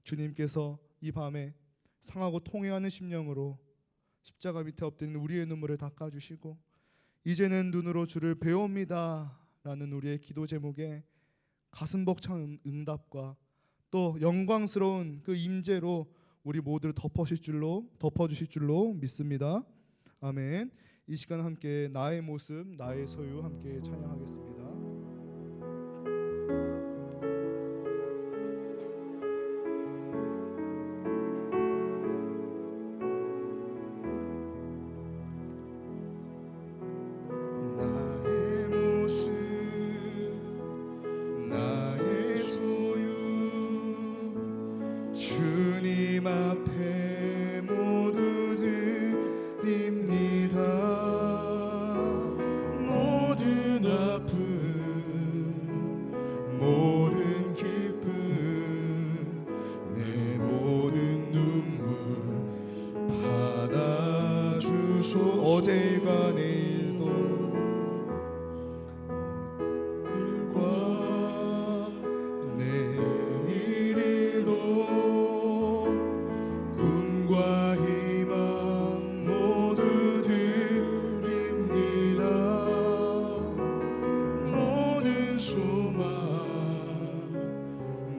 주님께서 이 밤에 상하고 통회하는 심령으로 십자가 밑에 엎드리는 우리의 눈물을 닦아주시고 이제는 눈으로 주를 배웁니다 라는 우리의 기도 제목에 가슴 벅찬 응답과 또 영광스러운 그 임재로 우리 모두를 덮어주실 줄로 믿습니다. 아멘. 이 시간 함께 나의 모습 나의 소유 함께 찬양하겠습니다. 주님 앞에 모두 드립니다. 모든 아픔 모든 기쁨 내 모든 눈물 받아주소. 어제 일과 내일도 일과 내일도 꿈과 희망 모두 드립니다. 모든 소망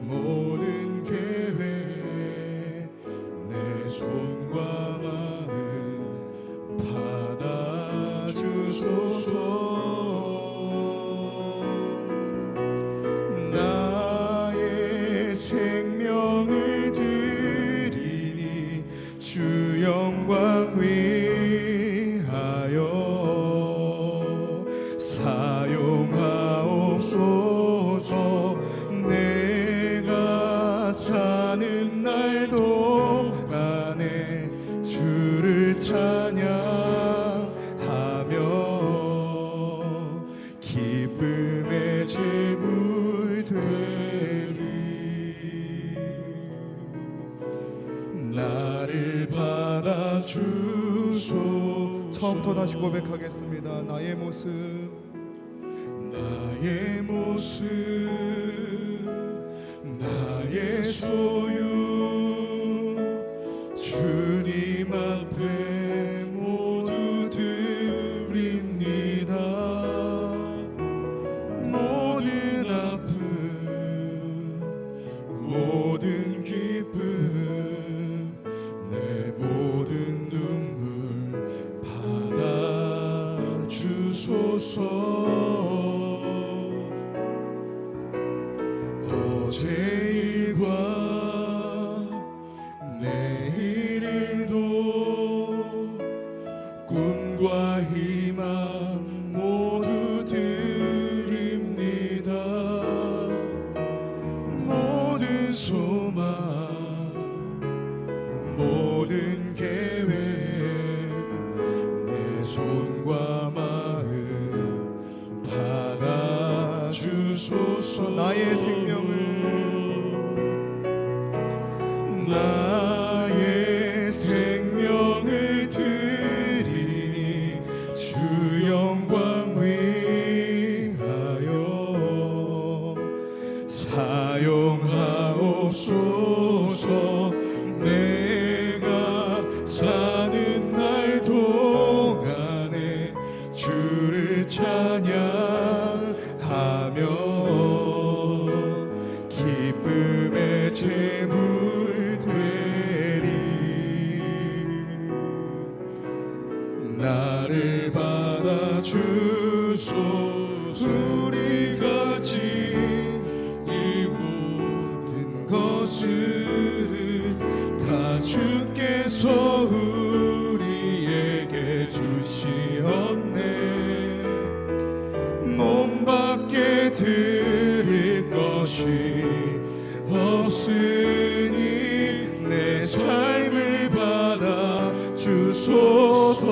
모든 계획 내 손과 마음 받아주소서. 나의 생명을 드리니 주 영광 위하여 사용하옵소서. 내가 사는 날 동안에 주를 찬양하며 기쁨의 제물 되리. 나를 받아주소. 처음부터 다시 고백하겠습니다. 나의 모습 나의 모습 나의 소유 주님 앞에 모두 드립니다. 모든 아픔 모든 기쁨 내 모든 눈물 받아주소서. 어제 일과 내일도 꿈과 희망 모두 드립니다. 모든 소망 모든 계획 내 손과 마음 받아주소서. 나의 생명을 드리니 주 영광 위하여 사용하옵소서. 내가 사는 날 동안에 주를 찬양하며 기쁨의 제물 되리. 나를 받아주소. 우리가 진 이 모든 것을 다 주께서 우리에게 주시었네. 몸밖에 드릴 것이 없으니 내 삶을 받아 주소서.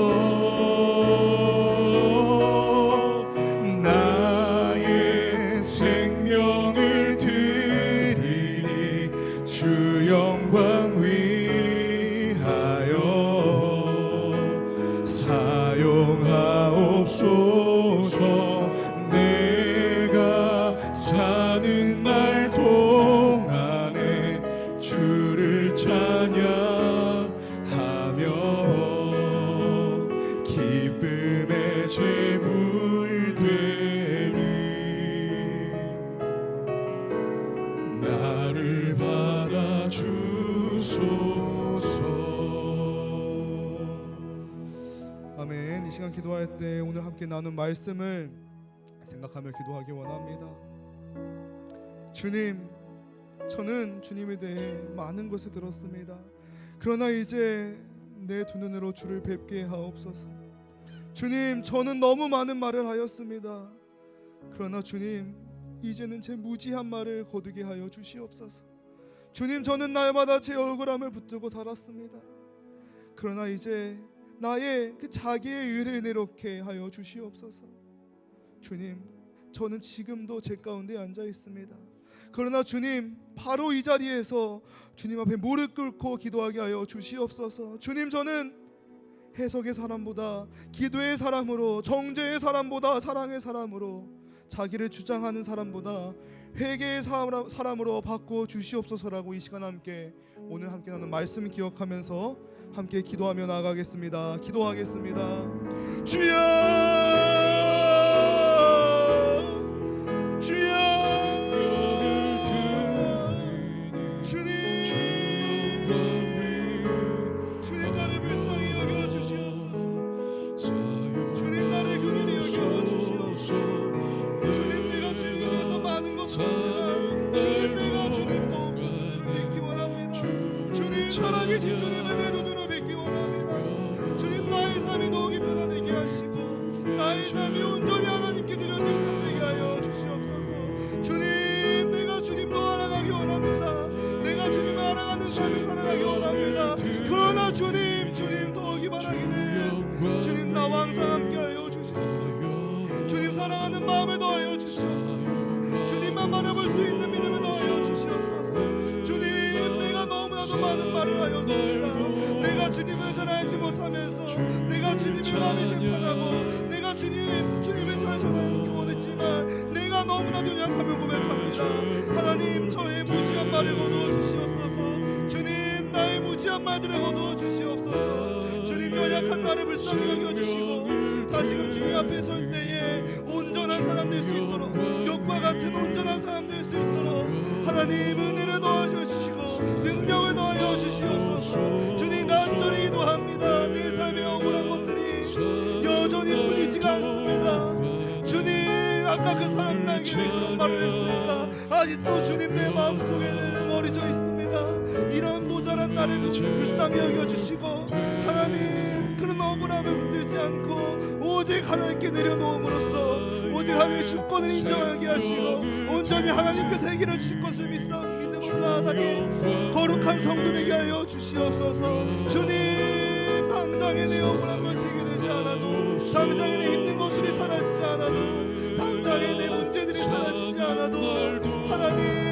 나의 생명을 드리니 주 영광 위하여 사용하옵소서. 내가 사는 날 동안에 주를 찬양하며 기쁨의 제물 되리. 아멘. 이 시간 기도할 때 오늘 함께 나눈 말씀을 생각하며 기도하기 원합니다. 주님, 저는 주님에 대해 많은 것을 들었습니다. 그러나 이제 내 두 눈으로 주를 뵙게 하옵소서. 주님, 저는 너무 많은 말을 하였습니다. 그러나 주님, 이제는 제 무지한 말을 거두게 하여 주시옵소서. 주님, 저는 날마다 제 억울함을 붙들고 살았습니다. 그러나 이제 나의 그 자기의 의를 내놓게 하여 주시옵소서. 주님, 저는 지금도 제 가운데 앉아 있습니다. 그러나 주님, 바로 이 자리에서 주님 앞에 무릎 꿇고 기도하게 하여 주시옵소서. 주님, 저는 해석의 사람보다 기도의 사람으로, 정죄의 사람보다 사랑의 사람으로, 자기를 주장하는 사람보다 회개의 사람으로 바꿔 주시옵소서라고 이 시간 함께 오늘 함께 나눈 말씀 기억하면서 함께 기도하며 나아가겠습니다. 기도하겠습니다. 주여, 주여, 주님, 주님 나를 불쌍히 여겨 주시옵소서. 주님 나를 긍휼히 여겨 주시옵소서. 주님, 내가 주님 위해서 많은 것을 했지만 주님, 내가 주님 더욱더 주님을 뵙기 원합니다. 주님, 살아계신 주님을 내 눈으로 뵙기 원합니다. 주님, 나의 삶이 더욱이 변화되게 하시고 나의 삶이 온전히 하나님께 드려진 삶 되게 하여 주시옵소서. 주님, 내가 주님 더 알아가기 원합니다. 내가 주님을 알아가는 삶을 살아가기 원합니다. 그러나 주님, 주님 더욱이 바라기는 주님 나와 항상 함께 하여 주시옵소서. 주님 사랑하는 마음을 더하여 주시옵소서. 주님만 바라볼 수 있는 믿음을 더하여 주시옵소서. 주님, 내가 너무나도 많은 말을 하였습니다. 내가 주님을 잘 알지 못하면서 내가 주님을 마음에 심판하고 내가 주님을 잘 전하기 원했지만 내가 너무나도 연약함을 고백합니다. 하나님, 저의 무지한 말을 거두어 주시옵소서. 주님, 나의 무지한 말들을 거두어 주시옵소서. 주님, 연약한 나를 불쌍히 여겨주시고 다시금 주님 앞에 설 때에 온전한 사람 될 수 있도록, 욥과 같은 온전한 사람 될 수 있도록 하나님 은혜를 더하여 주시고 능력을 더하여 주시옵소서. 주님, 간절히 기도합니다. 내 삶의 억울한 것들이 여전히 풀리지가 않습니다. 주님, 아까 그 사람 나에게 왜 그런 말을 했을까? 아직도 주님 내 마음속에는 어리져 있습니다. 이런 모자란 나를 불쌍히 여겨주시고 하나님, 그런 억울함을 붙들지 않고 오직 하나님께 내려놓음으로써 오직 하나님의 주권을 인정하게 하시고 온전히 하나님께서 해결해 주실 것을 믿음으로 나아가니 거룩한 성도 되게 하여 주시옵소서. 주님, 당장에 내 억울한 것이 해결되지 않아도, 당장에 내 힘든 것들이 사라지지 않아도, 당장에 내 문제들이 사라지지 않아도 하나님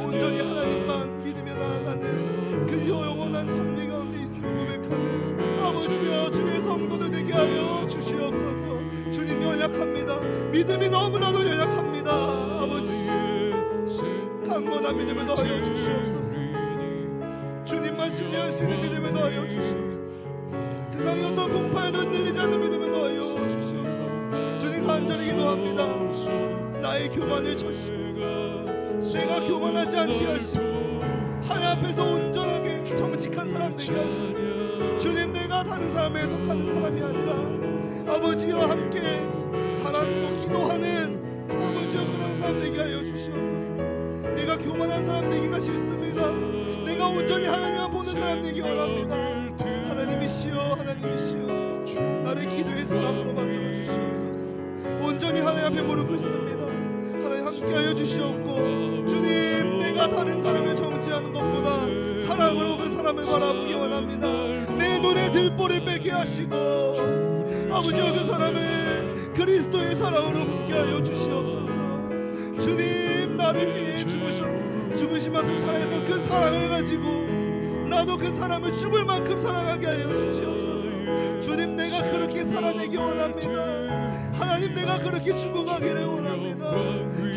온전히 하나님만 믿으며 나아가는 그 영원한 삶리 가운데 있음을 고백하는 아버지여, 주의 성도들 되게 하여 주시옵소서. 주님, 연약합니다. 믿음이 너무나도 연약합니다. 아버지, 강건한 믿음을 더하여 주시옵소서. 주님만 신뢰할 수 있는 믿음을 더하여 주시옵소서. 세상의 어떤 공파에도 흔들리지 않는 믿음을 더하여 주시옵소서. 주님, 간절히 기도합니다. 나의 교만을 쳐시고 내가 교만하지 않게 하시고 하나님 앞에서 온전하게 정직한 사람 되게 하소서. 주님, 내가 다른 사람에 해석하는 사람이 아니라 아버지와 함께 사랑으로 기도하는 아버지와 그런 사람 되게 하여 주시옵소서. 내가 교만한 사람 되기가 싫습니다. 내가 온전히 하나님만 보는 사람 되기 원합니다. 하나님이시여, 하나님이시여, 나를 기도의 사람으로 만들어 주시옵소서. 온전히 하나님 앞에 무릎 꿇습니다. 하나님 함께하여 주시옵고 주님, 내가 다른 사람을 정죄하는 것보다 사랑으로 그 사람을 바라보기 원합니다. 내 눈에 들보를 빼게 하시고 아버지와 그 사람을 그리스도의 사랑으로 붙게 하여 주시옵소서. 주님, 나를 위해 죽으신 만큼 사랑했던 그 사랑을 가지고 나도 그 사람을 죽을 만큼 사랑하게 하여 주시옵소서. 주님, 내가 그렇게 살아내기 원합니다. 하나님, 내가 그렇게 죽어가기를 원합니다.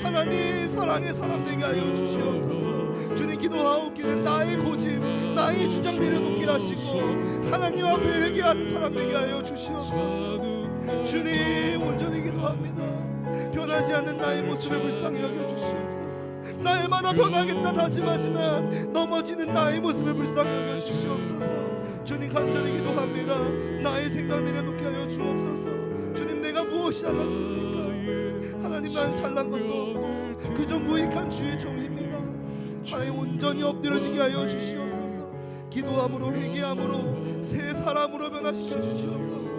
하나님, 사랑의 사람 되게 하여 주시옵소서. 주님, 기도하옵기는 나의 고집, 나의 주장 내려놓게 하시고 하나님 앞에 회개하는 사람 되게 하여 주시옵소서. 주님, 온전히 기도합니다. 변하지 않는 나의 모습을 불쌍히 여겨 주시옵소서. 날마다 변하겠다 다짐하지만 넘어지는 나의 모습을 불쌍히 여겨 주시옵소서. 주님 간절히 기도합니다. 나의 생각 내려놓게 하여 주옵소서. 주님 내가 무엇이 남았습니까? 하나님 나는 잘난 것도 없고 그저 무익한 주의 종입니다. 하나님 온전히 엎드려지게 하여 주시옵소서. 기도함으로 회개함으로 새 사람으로 변화시켜 주시옵소서.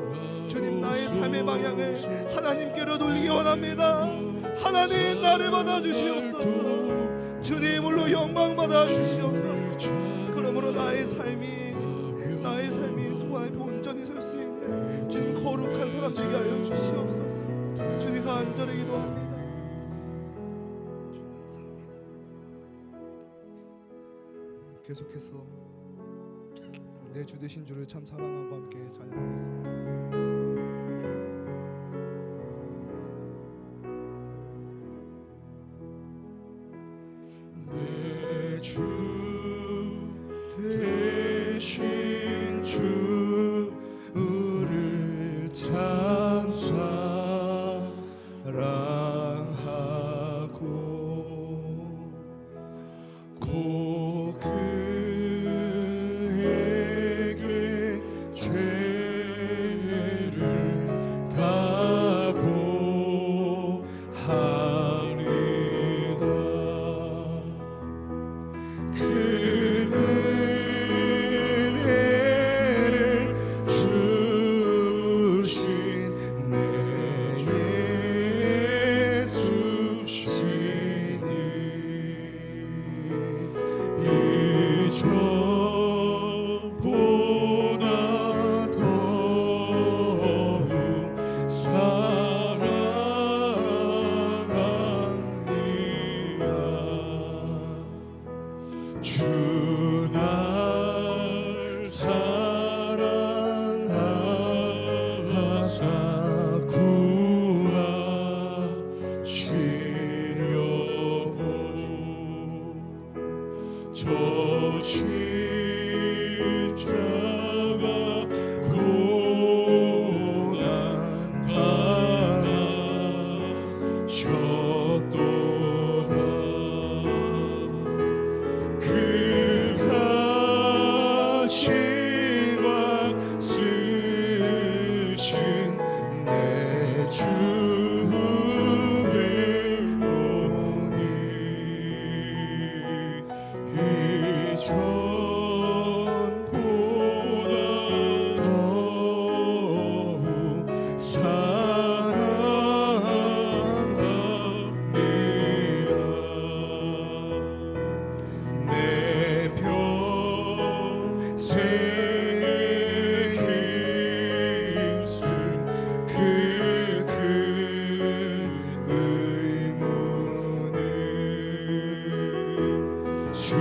주님 나의 삶의 방향을 하나님께로 돌리기 원합니다. 하나님 나를 받아 주시옵소서. 주님으로 영광 받아 주시옵소서. 그러므로 나의 삶이 또한 온전히 설 수 있는 주님 거룩한 사람 되게 하여 주시옵소서. 주님 간절히 기도합니다. 계속해서 내 주 되신 주를 참 사랑하고 함께 찬양하겠습니다. 내 주 되신 주를 참 사랑하고 고 그에게 죄를 다 고하리다. 그 은혜를 주신 내 예수시니 이전보다 더욱 사랑합니다. 주 날 사랑하사 구하시려고 저 십자가 고난 당하셨도다. 그 가시와 쓰신 내 주 배우니 이전보다 더욱 사랑합니다. 내 평생의 힘쓸 그 큰 의무는 주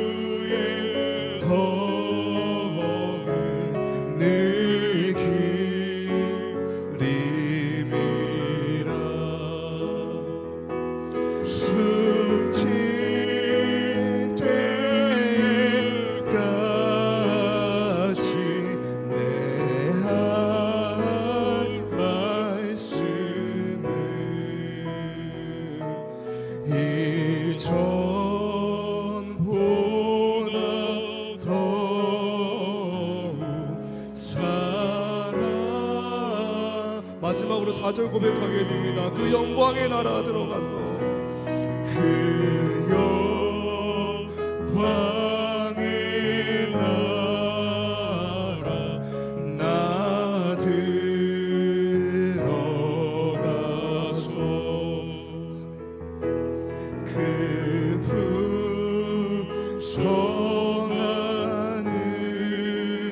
예수의 덕을 늘 기림이라. 숨질 때까지 내 할 말씀은 이전보다 더욱 사랑. 마지막으로 4절 고백하겠습니다. 그 영광의 나라 들어가서 그 영광의 나라 나 들어가서 그 풍성한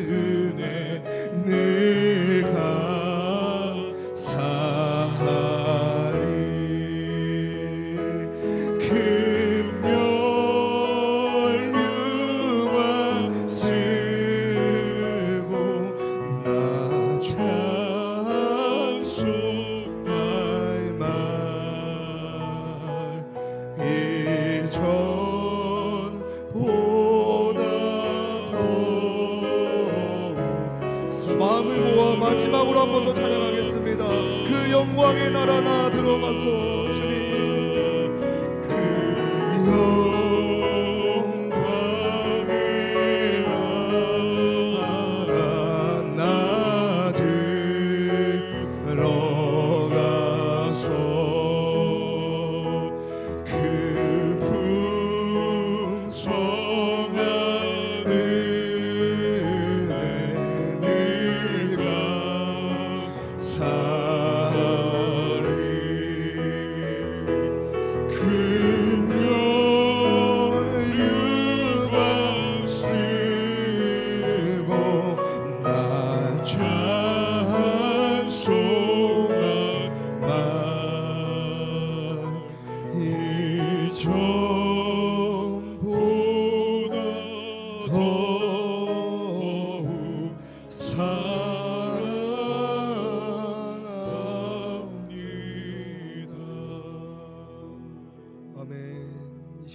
은혜 늘 감사하리. 금멸류관 쓰고 나 찬송할 말 이전보다 더욱. 마음을 모아 마지막으로 한 번 더 찬양하겠습니다. 그 영광의 나라 나 들어가서 주님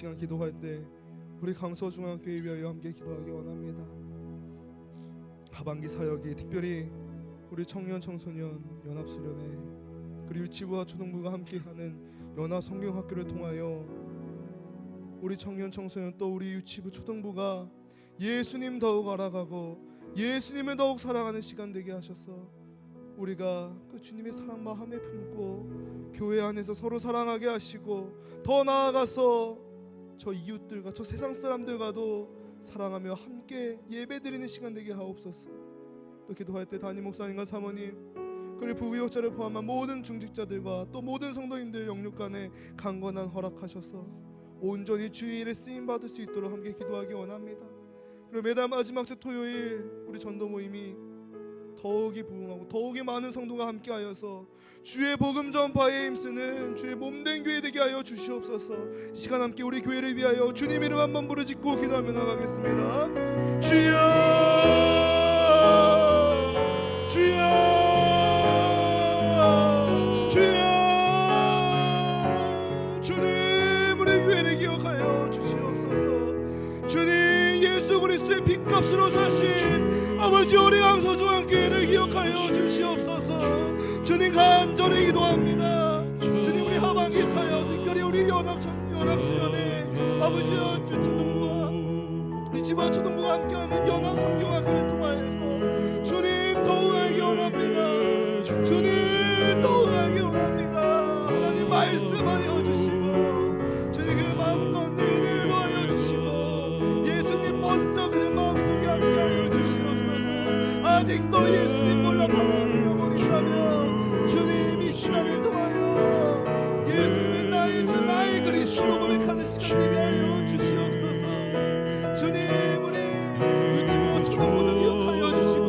시간 기도할 때 우리 강서중앙교회 위하여 함께 기도하기 원합니다. 하반기 사역이 특별히 우리 청년 청소년 연합수련회 그리고 유치부와 초등부가 함께하는 연합성경학교를 통하여 우리 청년 청소년 또 우리 유치부 초등부가 예수님 더욱 알아가고 예수님을 더욱 사랑하는 시간 되게 하셔서 우리가 그 주님의 사랑 마음에 품고 교회 안에서 서로 사랑하게 하시고 더 나아가서 저 이웃들과 저 세상 사람들과도 사랑하며 함께 예배드리는 시간 되게 하옵소서. 또 기도할 때 담임 목사님과 사모님 그리고 부교육자를 포함한 모든 중직자들과 또 모든 성도님들 영육간에 강건한 허락하셔서 온전히 주의 일에 쓰임받을 수 있도록 함께 기도하기 원합니다. 그리고 매달 마지막 주 토요일 우리 전도 모임이 더욱이 부흥하고 더욱이 많은 성도가 함께하여서 주의 복음 전파에 힘쓰는 주의 몸된 교회 되게 하여 주시옵소서. 이 시간 함께 우리 교회를 위하여 주님 이름 한번 부르짖고 기도하며 나가겠습니다. 주여 주여 주여 주님 우리 교회를 기억하여 주시옵소서. 주님 예수 그리스도의 핏값으로 사신 아버지 우리 강서중앙교회를 기억하여 주시옵소서. 주님 간절히 기도합니다. 주님 우리 하반기 사역 특별히 우리 연합수련회 아버지와 초등부와 유치부와 초등부가 함께하는 연합성경학교를 통하여서 주님 더욱 알기 원합니다. 주님 더욱 알기 원합니다. 하나님 말씀하여 주시고 주님 그 마음껏 은혜를 더하여 주시고 예수님 먼저 그 마음속에 함께하여 주시옵소서. 아직도 예수님 몰라 바라는 영혼이 있다면 주님 이 시간을 통하여 예수님의 나의 주 나의 그리스도 고백하는 시간 되게 하여 주시옵소서. 주님 우리 유치부 초등부도 기억하여 주시고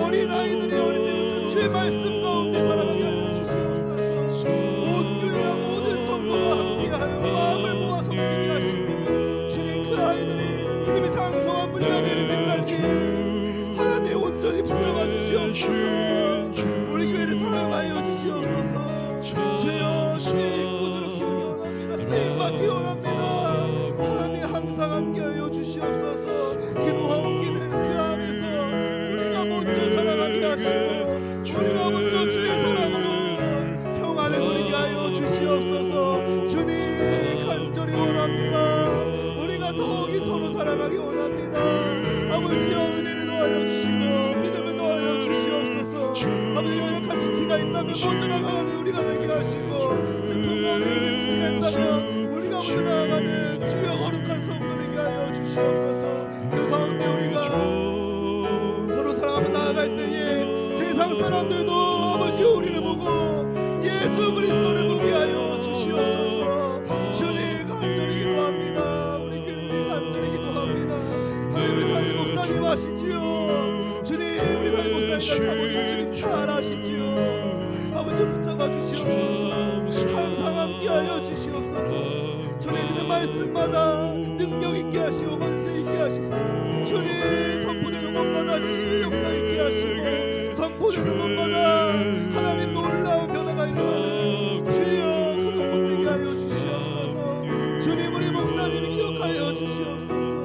어린아이들이 어릴 때부터 주의 말씀 가운데 살아가게 하여 주시옵소서. 온 교회와 모든 성도가 함께하여 마음을 모아 섬기게 하시고 주님 그 아이들이 믿음의 장성한 분이라 되는 데까지 하나님 온전히 붙잡아 주시옵소서. 우리 교회를 사랑하여 주시옵소서. 주여 주의 일꾼으로 키우기 원합니다. 쓰임받기 원합니다. 하나님 항상 함께하여 주시옵소서. 기도하옵기는 그 안에서 우리가 먼저 사랑하게 하시고 우리가 먼저 주의 사랑으로 평안을 누리게 하여 주시옵소서. 주님 간절히 원합니다. 우리가 더욱이 서로 사랑하기 원합니다. 아버지여 은혜를 더하여 주시고 믿음을 더하여 주시옵소서. 아버지 연약한 지체가 있다면 먼저 나가는 우리가 되게 하시고 슬픈 마음에 있는 지체가 있다면 우리가 먼저 나아가는 주의 거룩한 성도 되게 하여 주시옵소서. 그 가운데 우리가 서로 사랑하며 나아갈 때에 세상 사람들도 아버지 우리를 보고 예수 그리스도를 보게 하여 주시옵소서. 주님 간절히 기도합니다. 우리 교회를 간절히 기도합니다. 하나님 우리 담임 목사님 아시지요. 주님 우리 담임 목사님과 사모님 주님 잘 아시지요. 아버지 붙잡아 주시옵소서. 항상 함께하여 주시옵소서. 전해지는 말씀마다 능력 있게 하시고 권세 있게 하시소. 주님 선포되는 것마다 치유 역사 있게 하시고 선포되는 것마다 하나님 놀라운 변화가 일어나는 주여 그동 못되게 하여 주시옵소서. 주님 우리 목사님이 기억하여 주시옵소서.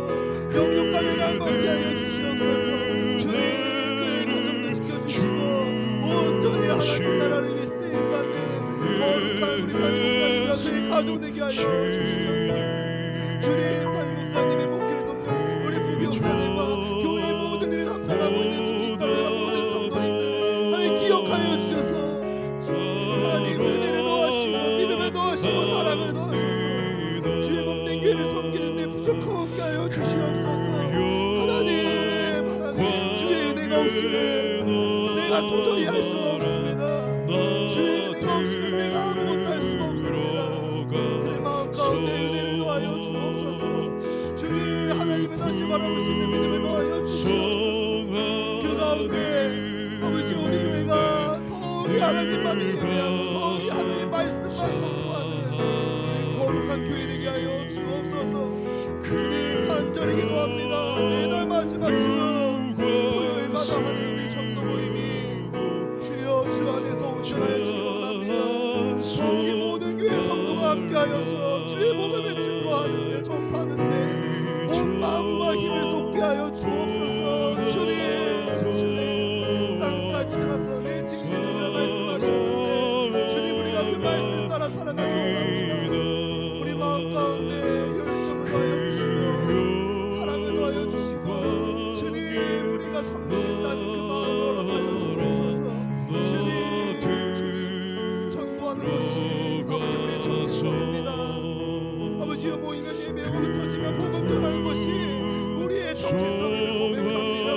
영육간에 강건케 하여 주시옵소서. 주님 그의 가정도 지켜주시고 온전히 하나님 나라를 위해 쓰임받는 거룩한 우리 담임 목사님과 그의 가정 되게 하여 주시옵소서. 주님 담임 목사님의 목회를 돕는 우리 부교육자들과 교회의 모든 일을 담당하고 있는 중직자들과 모든 성도님들 하나님 기억하여 주셔서 하나님 은혜를 더하시고 믿음을 더하시고 사랑을 더하셔서 주의 몸된 교회를 섬기는 데 부족함 없게 하여 주시옵소서. 하나님 주의 은혜가 없이는 내가 도저히 할 수가 없습니다. 주의 은혜가 없이는 내가 아무것도 할 수가 없습니다. 그의 마음 가운데 은혜를 더하여 주옵소서. 주님 하나님을 다시 바라볼 수 있는 믿음을 더하여 주시옵소서. 그 가운데 아버지 우리 교회가 더욱이 하나님만 예배하고 더욱이 하나님의 말씀만 선포하는 주님 거룩한 교회 되게 하여 주옵소서. 주님 간절히 기도합니다. 매달 마지막 주 토요일마다 하는 우리 전도 모임이 주여 주 안에서 온전하여지기 원합니다. 우리 모든 교회 성도가 함께하여서 주의 복음을 증거하는 기도하는데 온 마음과 힘을 쏟게 하여 주옵소서. 주님 땅까지 가서 내 증인이라 말씀하셨는데 주님 우리가 그 말씀 따라 살아가기 원합니다. 우리 마음 가운데 열정을 더하여 주시고 사랑을 더하여 주시고 주님 우리가 섬기겠다는 그 마음을 허락하여 주옵소서. 주님 전도하는 것이 아버지 우리의 정체성입니다. 아버지여 모이면 예배하고 흩어지면 복음 전하는 것이 우리의 정체성임을 고백합니다.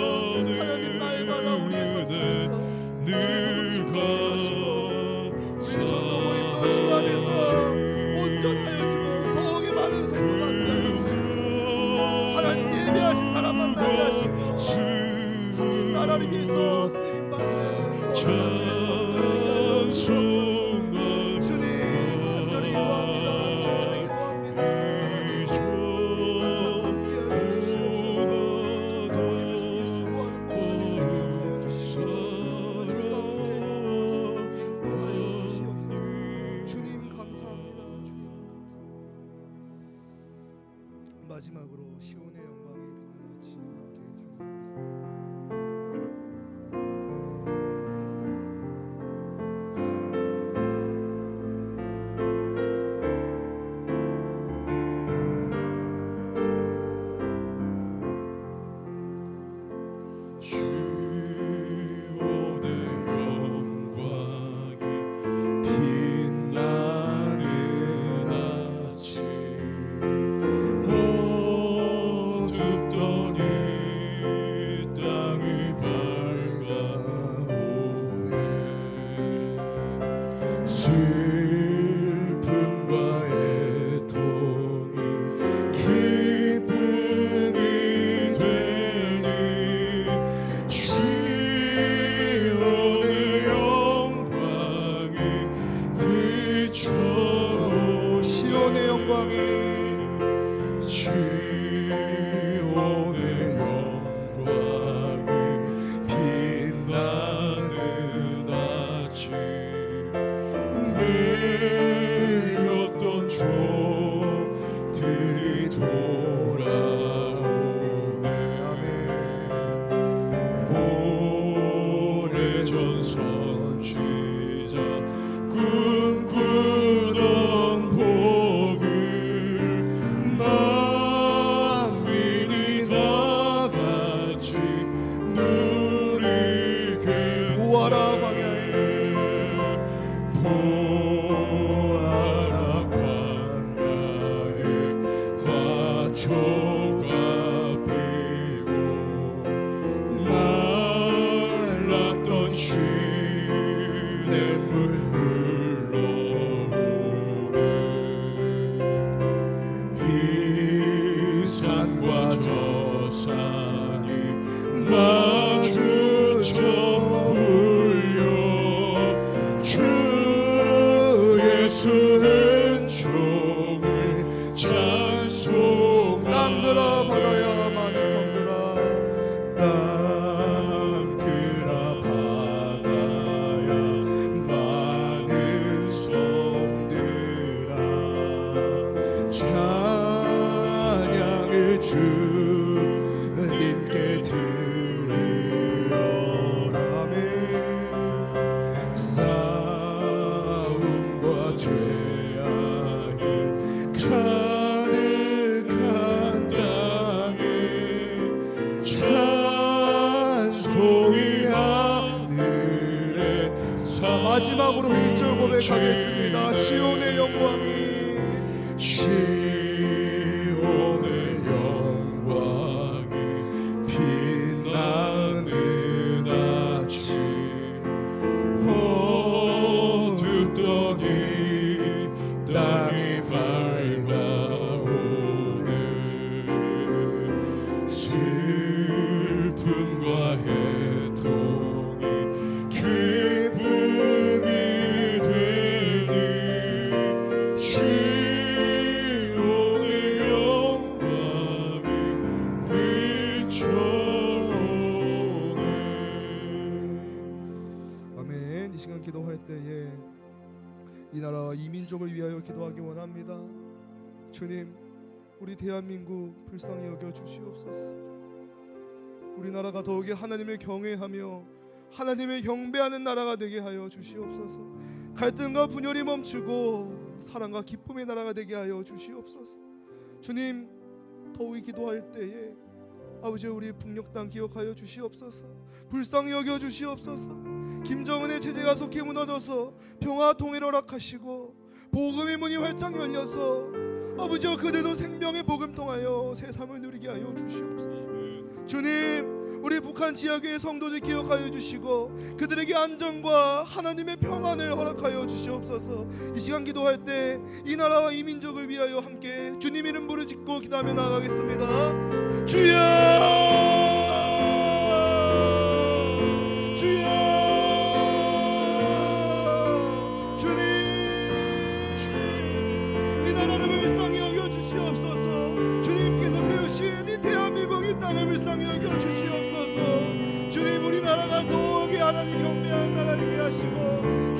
하나님 날마다 우리의 삶속에서 주님을 증거케 하시고 우리의 전도 모임도 주 안에서 온전하여지고 더욱이 많은 생도가 함께 하여 주시옵소서. 하나님 예배하신 사람 만나게 하시고 나라를 위해서 쓰임받는 거룩한 성도를 되게 하여 주옵소서. 주님 간절히 기도합니다. 간절히 기도합니다. 항상 함께하여 주시옵소서. 전도 모임을 위해 수고하는 모든 기억하여 주시고 아버지 가운데 인도하여 주시옵소서. 주님 감사합니다. 주님 감사합니다. 마지막으로 시온의 영광이 빛나는 아침 함께 찬양하겠습니다. 마지막으로 1절 고백하겠습니다. 시온의 영광이 빛나는 아침 어둡더니 땅이 밝아오네. 슬픔과 해통이 기쁨이 되니 시온의 영광이 비춰오네. 아멘. 이 시간 기도할 때에 이 나라와 이 민족을 위하여 기도하기 원합니다. 주님, 우리 대한민국 불쌍히 여겨 주시옵소서. 우리나라가 더욱이 하나님을 경외하며 하나님을 경배하는 나라가 되게 하여 주시옵소서. 갈등과 분열이 멈추고 사랑과 기쁨의 나라가 되게 하여 주시옵소서. 주님, 더욱이 기도할 때에 아버지 우리 북녘 땅 기억하여 주시옵소서. 불쌍히 여겨 주시옵소서. 김정은의 체제가 속히 무너져서 평화 통일을 허락하시고 복음의 문이 활짝 열려서 아버지여 그대도 생명의 복음 통하여 새 삶을 누리게 하여 주시옵소서. 주님, 우리 북한 지하교회 성도들 기억하여 주시고 그들에게 안정과 하나님의 평안을 허락하여 주시옵소서. 이 시간 기도할 때 이 나라와 이 민족을 위하여 함께 주님 이름 부르짖고 기도하며 나아가겠습니다. 주여, 주여, 주님, 이 나라를 불쌍히 여겨 주시옵소서. 주님께서 세우신 이 대한민국 이 땅을 불쌍히 여겨 주시옵소서. 주님, 우리나라가 더욱이 하나님 경배하는 나라 되게 하시고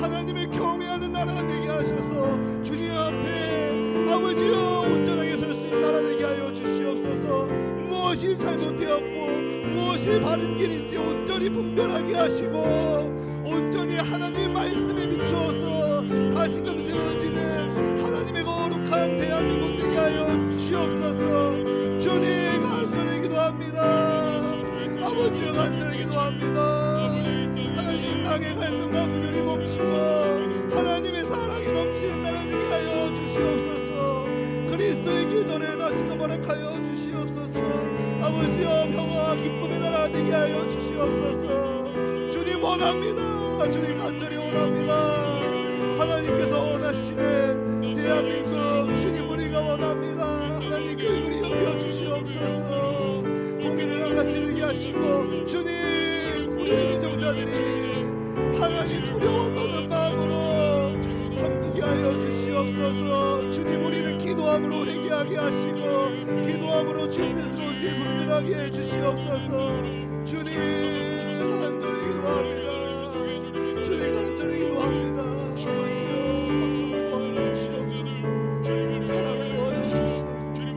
하나님을 경외하는 나라가 되게 하셔서 주님 앞에 아버지여 온전하게 설 수 있는 나라 되게 하여 주시옵소서. 무엇이 잘못되었고 무엇이 바른 길인지 온전히 분별하게 하시고 온전히 하나님의 말씀에 비추어서 다시금 세워지는 하나님의 거룩한 대한민국 되게 하여 주시옵소서. 주님, 간절히 기도합니다. 아버지여, 간절히 기도합니다. 하나님 땅의 갈등과 분열이 멈추고 하나님의 사랑이 넘치는 나라 되게 하여 주시옵소서. 그리스도의 교전을 다시금 허락하여 주시옵소서. 아버지여, 평화와 기쁨의 나라 되게 하여 주시옵소서. 주님 원합니다. 주님 간절히 원합니다. 하나님께서 원하시는 대한민국 주님 우리가 원합니다. 하나님 그 우리 여겨 주시옵소서. 공의를 같이 누리게 하시고 주님, 우리 민정자들이 하나님 두려워 떠는 마음으로 섬기게 하여 주시옵소서. 주님, 우리는 기도함으로 회개하게 하시고 기도함으로 주의 뜻을 옳게 분별하게 해 주시옵소서. 주님, 간절히 기도합니다. 주님, 간절히 기도합니다. 아버지여, 기쁨을 더하여 주시옵소서. 사랑을 더하여 주시옵소서.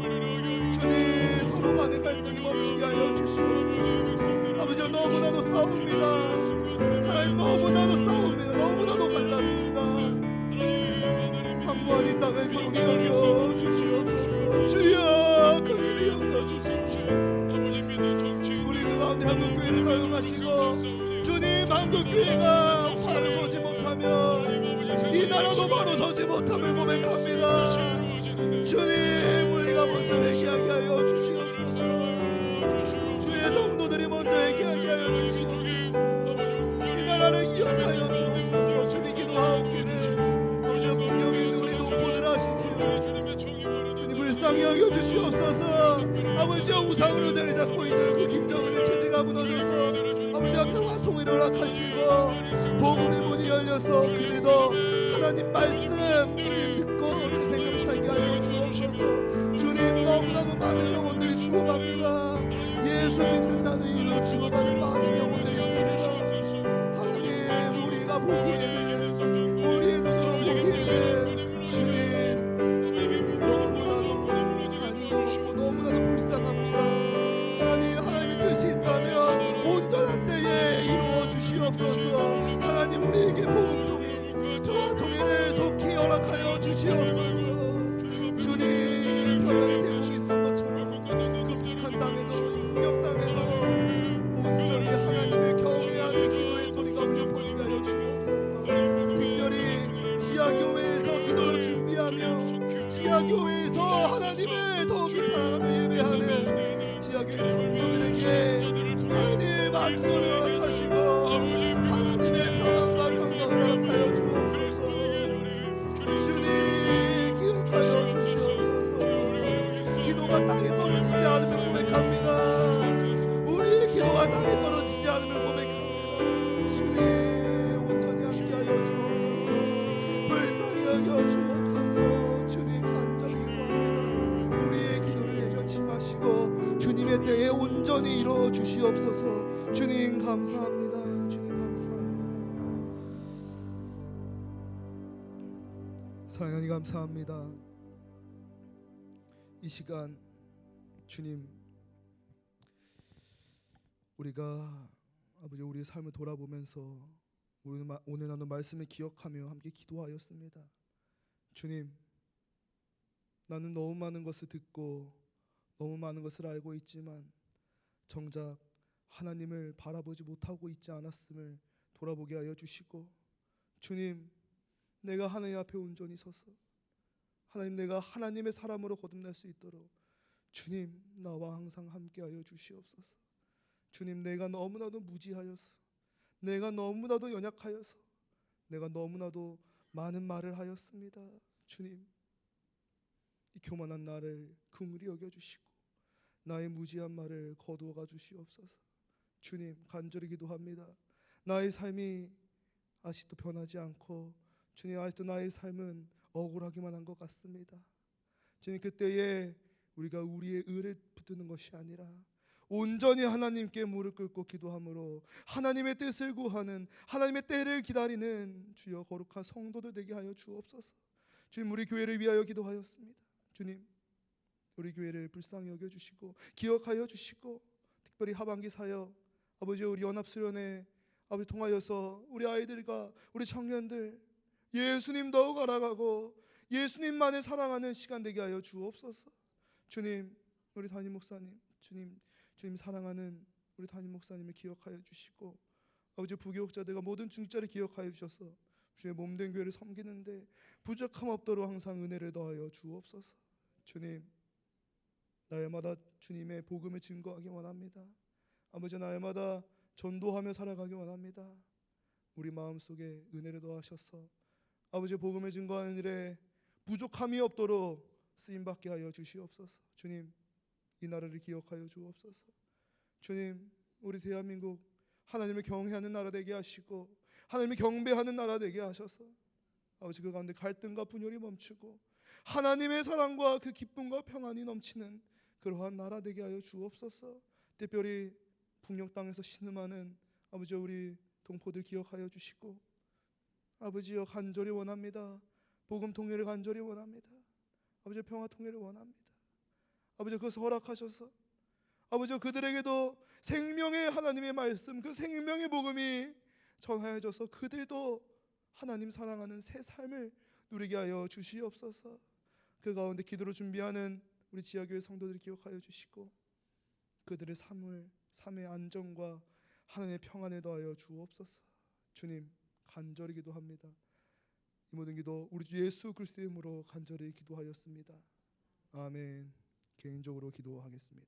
주님, 서로 간의 갈등이 멈추게 하여 주시옵소서. 아버지여, 너무나도 싸웁니다. 하나님, 너무나도 싸웁니다. 너무나도 갈라집니다. 한무한 이 땅을 그렇게 여겨 주시옵소서. 주여, 그렇게 여겨 주시옵소서. 우리 그 가운데 한국교회를 사용하시고 주님, 한국교회가 바로 서지 못하면 이 나라도 바로 서지 못함을 고백합니다. 주님, 우리가 먼저 회개하게 하여 주시옵소서. 주의 성도들이 먼저 회개하게 하여 주시옵소서. 이 나라를 기억하여 주옵소서. 주님, 기도하옵기를 어제 분명히 있는 우리 동포들 하시지요. 주님, 불쌍히 여겨 주시옵소서. 아버지여, 우상으로 자리 잡고 있는 그 김정은의 체제가 무너져서 아버지여 평화 통일을 허락하시고 복음의 문이 열려서 그들도 하나님 말씀 주님 듣고 새 생명 살게 하여 주옵소서. 주님, 너무나도 많은 영혼들이 죽어갑니다. 예수 믿는다는 이유로 죽어가는 많은 영혼들이 있습니다. 하나님, 우리가 보기에는 우리의 눈으로 보기에는 주님 너무나도 아닌 것 같고 너무나도 불쌍합니다. 하나님, 하나님의 뜻이 있다면 온전한 때에 이루어 주시옵소서. 하나님, 우리에게 복음 통일, 평화 통일을 속히 허락하여 주시옵소서. 주님, 평화의 대목이 있었던 것처럼 그 북한 땅에도 북녘 땅에도 온전히 하나님을 경외하는 기도의 소리가 울려 퍼지게 하여 주옵소서. 특별히 지하교회에서 기도를 준비하며 지하교회에서 하나님을 더욱이 사랑하며 예배하는 지하교회 성도들에게 하나님의 만선을 허락하시고 하나님의 평안과 평강을 허락하여 주옵소서. 주님, 기억하여 주시옵소서. 기도가 땅에 떨어지지 않으면 고백합니다. 우리의 기도가 땅에 떨어지지 않으면 고백합니다. 주님, 온전히 함께하여 주옵소서. 불쌍히 여겨 주옵소서. 주님, 간절히 기도합니다. 우리의 기도를 내려치 마시고 주님의 때에 온전히 이루어 주시옵소서. 주님, 감사합니다. 주님, 감사합니다. 사랑하니 감사합니다. 이 시간 주님, 우리가 아버지 우리의 삶을 돌아보면서 오늘 나눈 말씀을 기억하며 함께 기도하였습니다. 주님, 나는 너무 많은 것을 듣고 너무 많은 것을 알고 있지만 정작 하나님을 바라보지 못하고 있지 않았음을 돌아보게 하여 주시고, 주님, 내가 하나님 앞에 온전히 서서 하나님, 내가 하나님의 사람으로 거듭날 수 있도록 주님, 나와 항상 함께하여 주시옵소서. 주님, 내가 너무나도 무지하여서, 내가 너무나도 연약하여서, 내가 너무나도 많은 말을 하였습니다. 주님, 이 교만한 나를 긍휼히 여겨주시고 나의 무지한 말을 거두어가 주시옵소서. 주님, 간절히 기도합니다. 나의 삶이 아직도 변하지 않고 주님, 아직도 나의 삶은 억울하기만 한 것 같습니다. 주님, 그때에 우리가 우리의 의를 붙드는 것이 아니라 온전히 하나님께 무릎 꿇고 기도함으로 하나님의 뜻을 구하는, 하나님의 때를 기다리는 주여 거룩한 성도들 되게 하여 주옵소서. 주님, 우리 교회를 위하여 기도하였습니다. 주님, 우리 교회를 불쌍히 여겨주시고 기억하여 주시고, 특별히 하반기 사역 아버지, 우리 연합수련회 아버지 통하여서 우리 아이들과 우리 청년들 예수님 더욱 알아가고 예수님만을 사랑하는 시간 되게 하여 주옵소서. 주님, 우리 담임 목사님, 주님 사랑하는 우리 담임 목사님을 기억하여 주시고, 아버지 부교육자들과 모든 중직자를 기억하여 주셔서 주의 몸된 교회를 섬기는데 부족함 없도록 항상 은혜를 더하여 주옵소서. 주님, 날마다 주님의 복음을 증거하기 원합니다. 아버지, 날마다 전도하며 살아가기 원합니다. 우리 마음속에 은혜를 더하셔서 아버지 복음을 증거하는 일에 부족함이 없도록 쓰임받게 하여 주시옵소서. 주님, 이 나라를 기억하여 주옵소서. 주님, 우리 대한민국 하나님을 경외하는 나라 되게 하시고 하나님을 경배하는 나라 되게 하셔서 아버지 그 가운데 갈등과 분열이 멈추고 하나님의 사랑과 그 기쁨과 평안이 넘치는 그러한 나라 되게 하여 주옵소서. 특별히 북녘 땅에서 신음하는 아버지 우리 동포들 기억하여 주시고, 아버지여 간절히 원합니다. 복음 통일을 간절히 원합니다. 아버지 평화 통일을 원합니다. 아버지 그것을 허락하셔서 아버지 그들에게도 생명의 하나님의 말씀, 그 생명의 복음이 전하여져서 그들도 하나님 사랑하는 새 삶을 누리게 하여 주시옵소서. 그 가운데 기도로 준비하는 우리 지하교회 성도들을 기억하여 주시고 그들의 삶의 안정과 하나님의 평안을 더하여 주옵소서. 주님, 간절히 기도합니다. 이 모든 기도 우리 주 예수 그리스도의 이름으로 간절히 기도하였습니다. 아멘. 개인적으로 기도하겠습니다.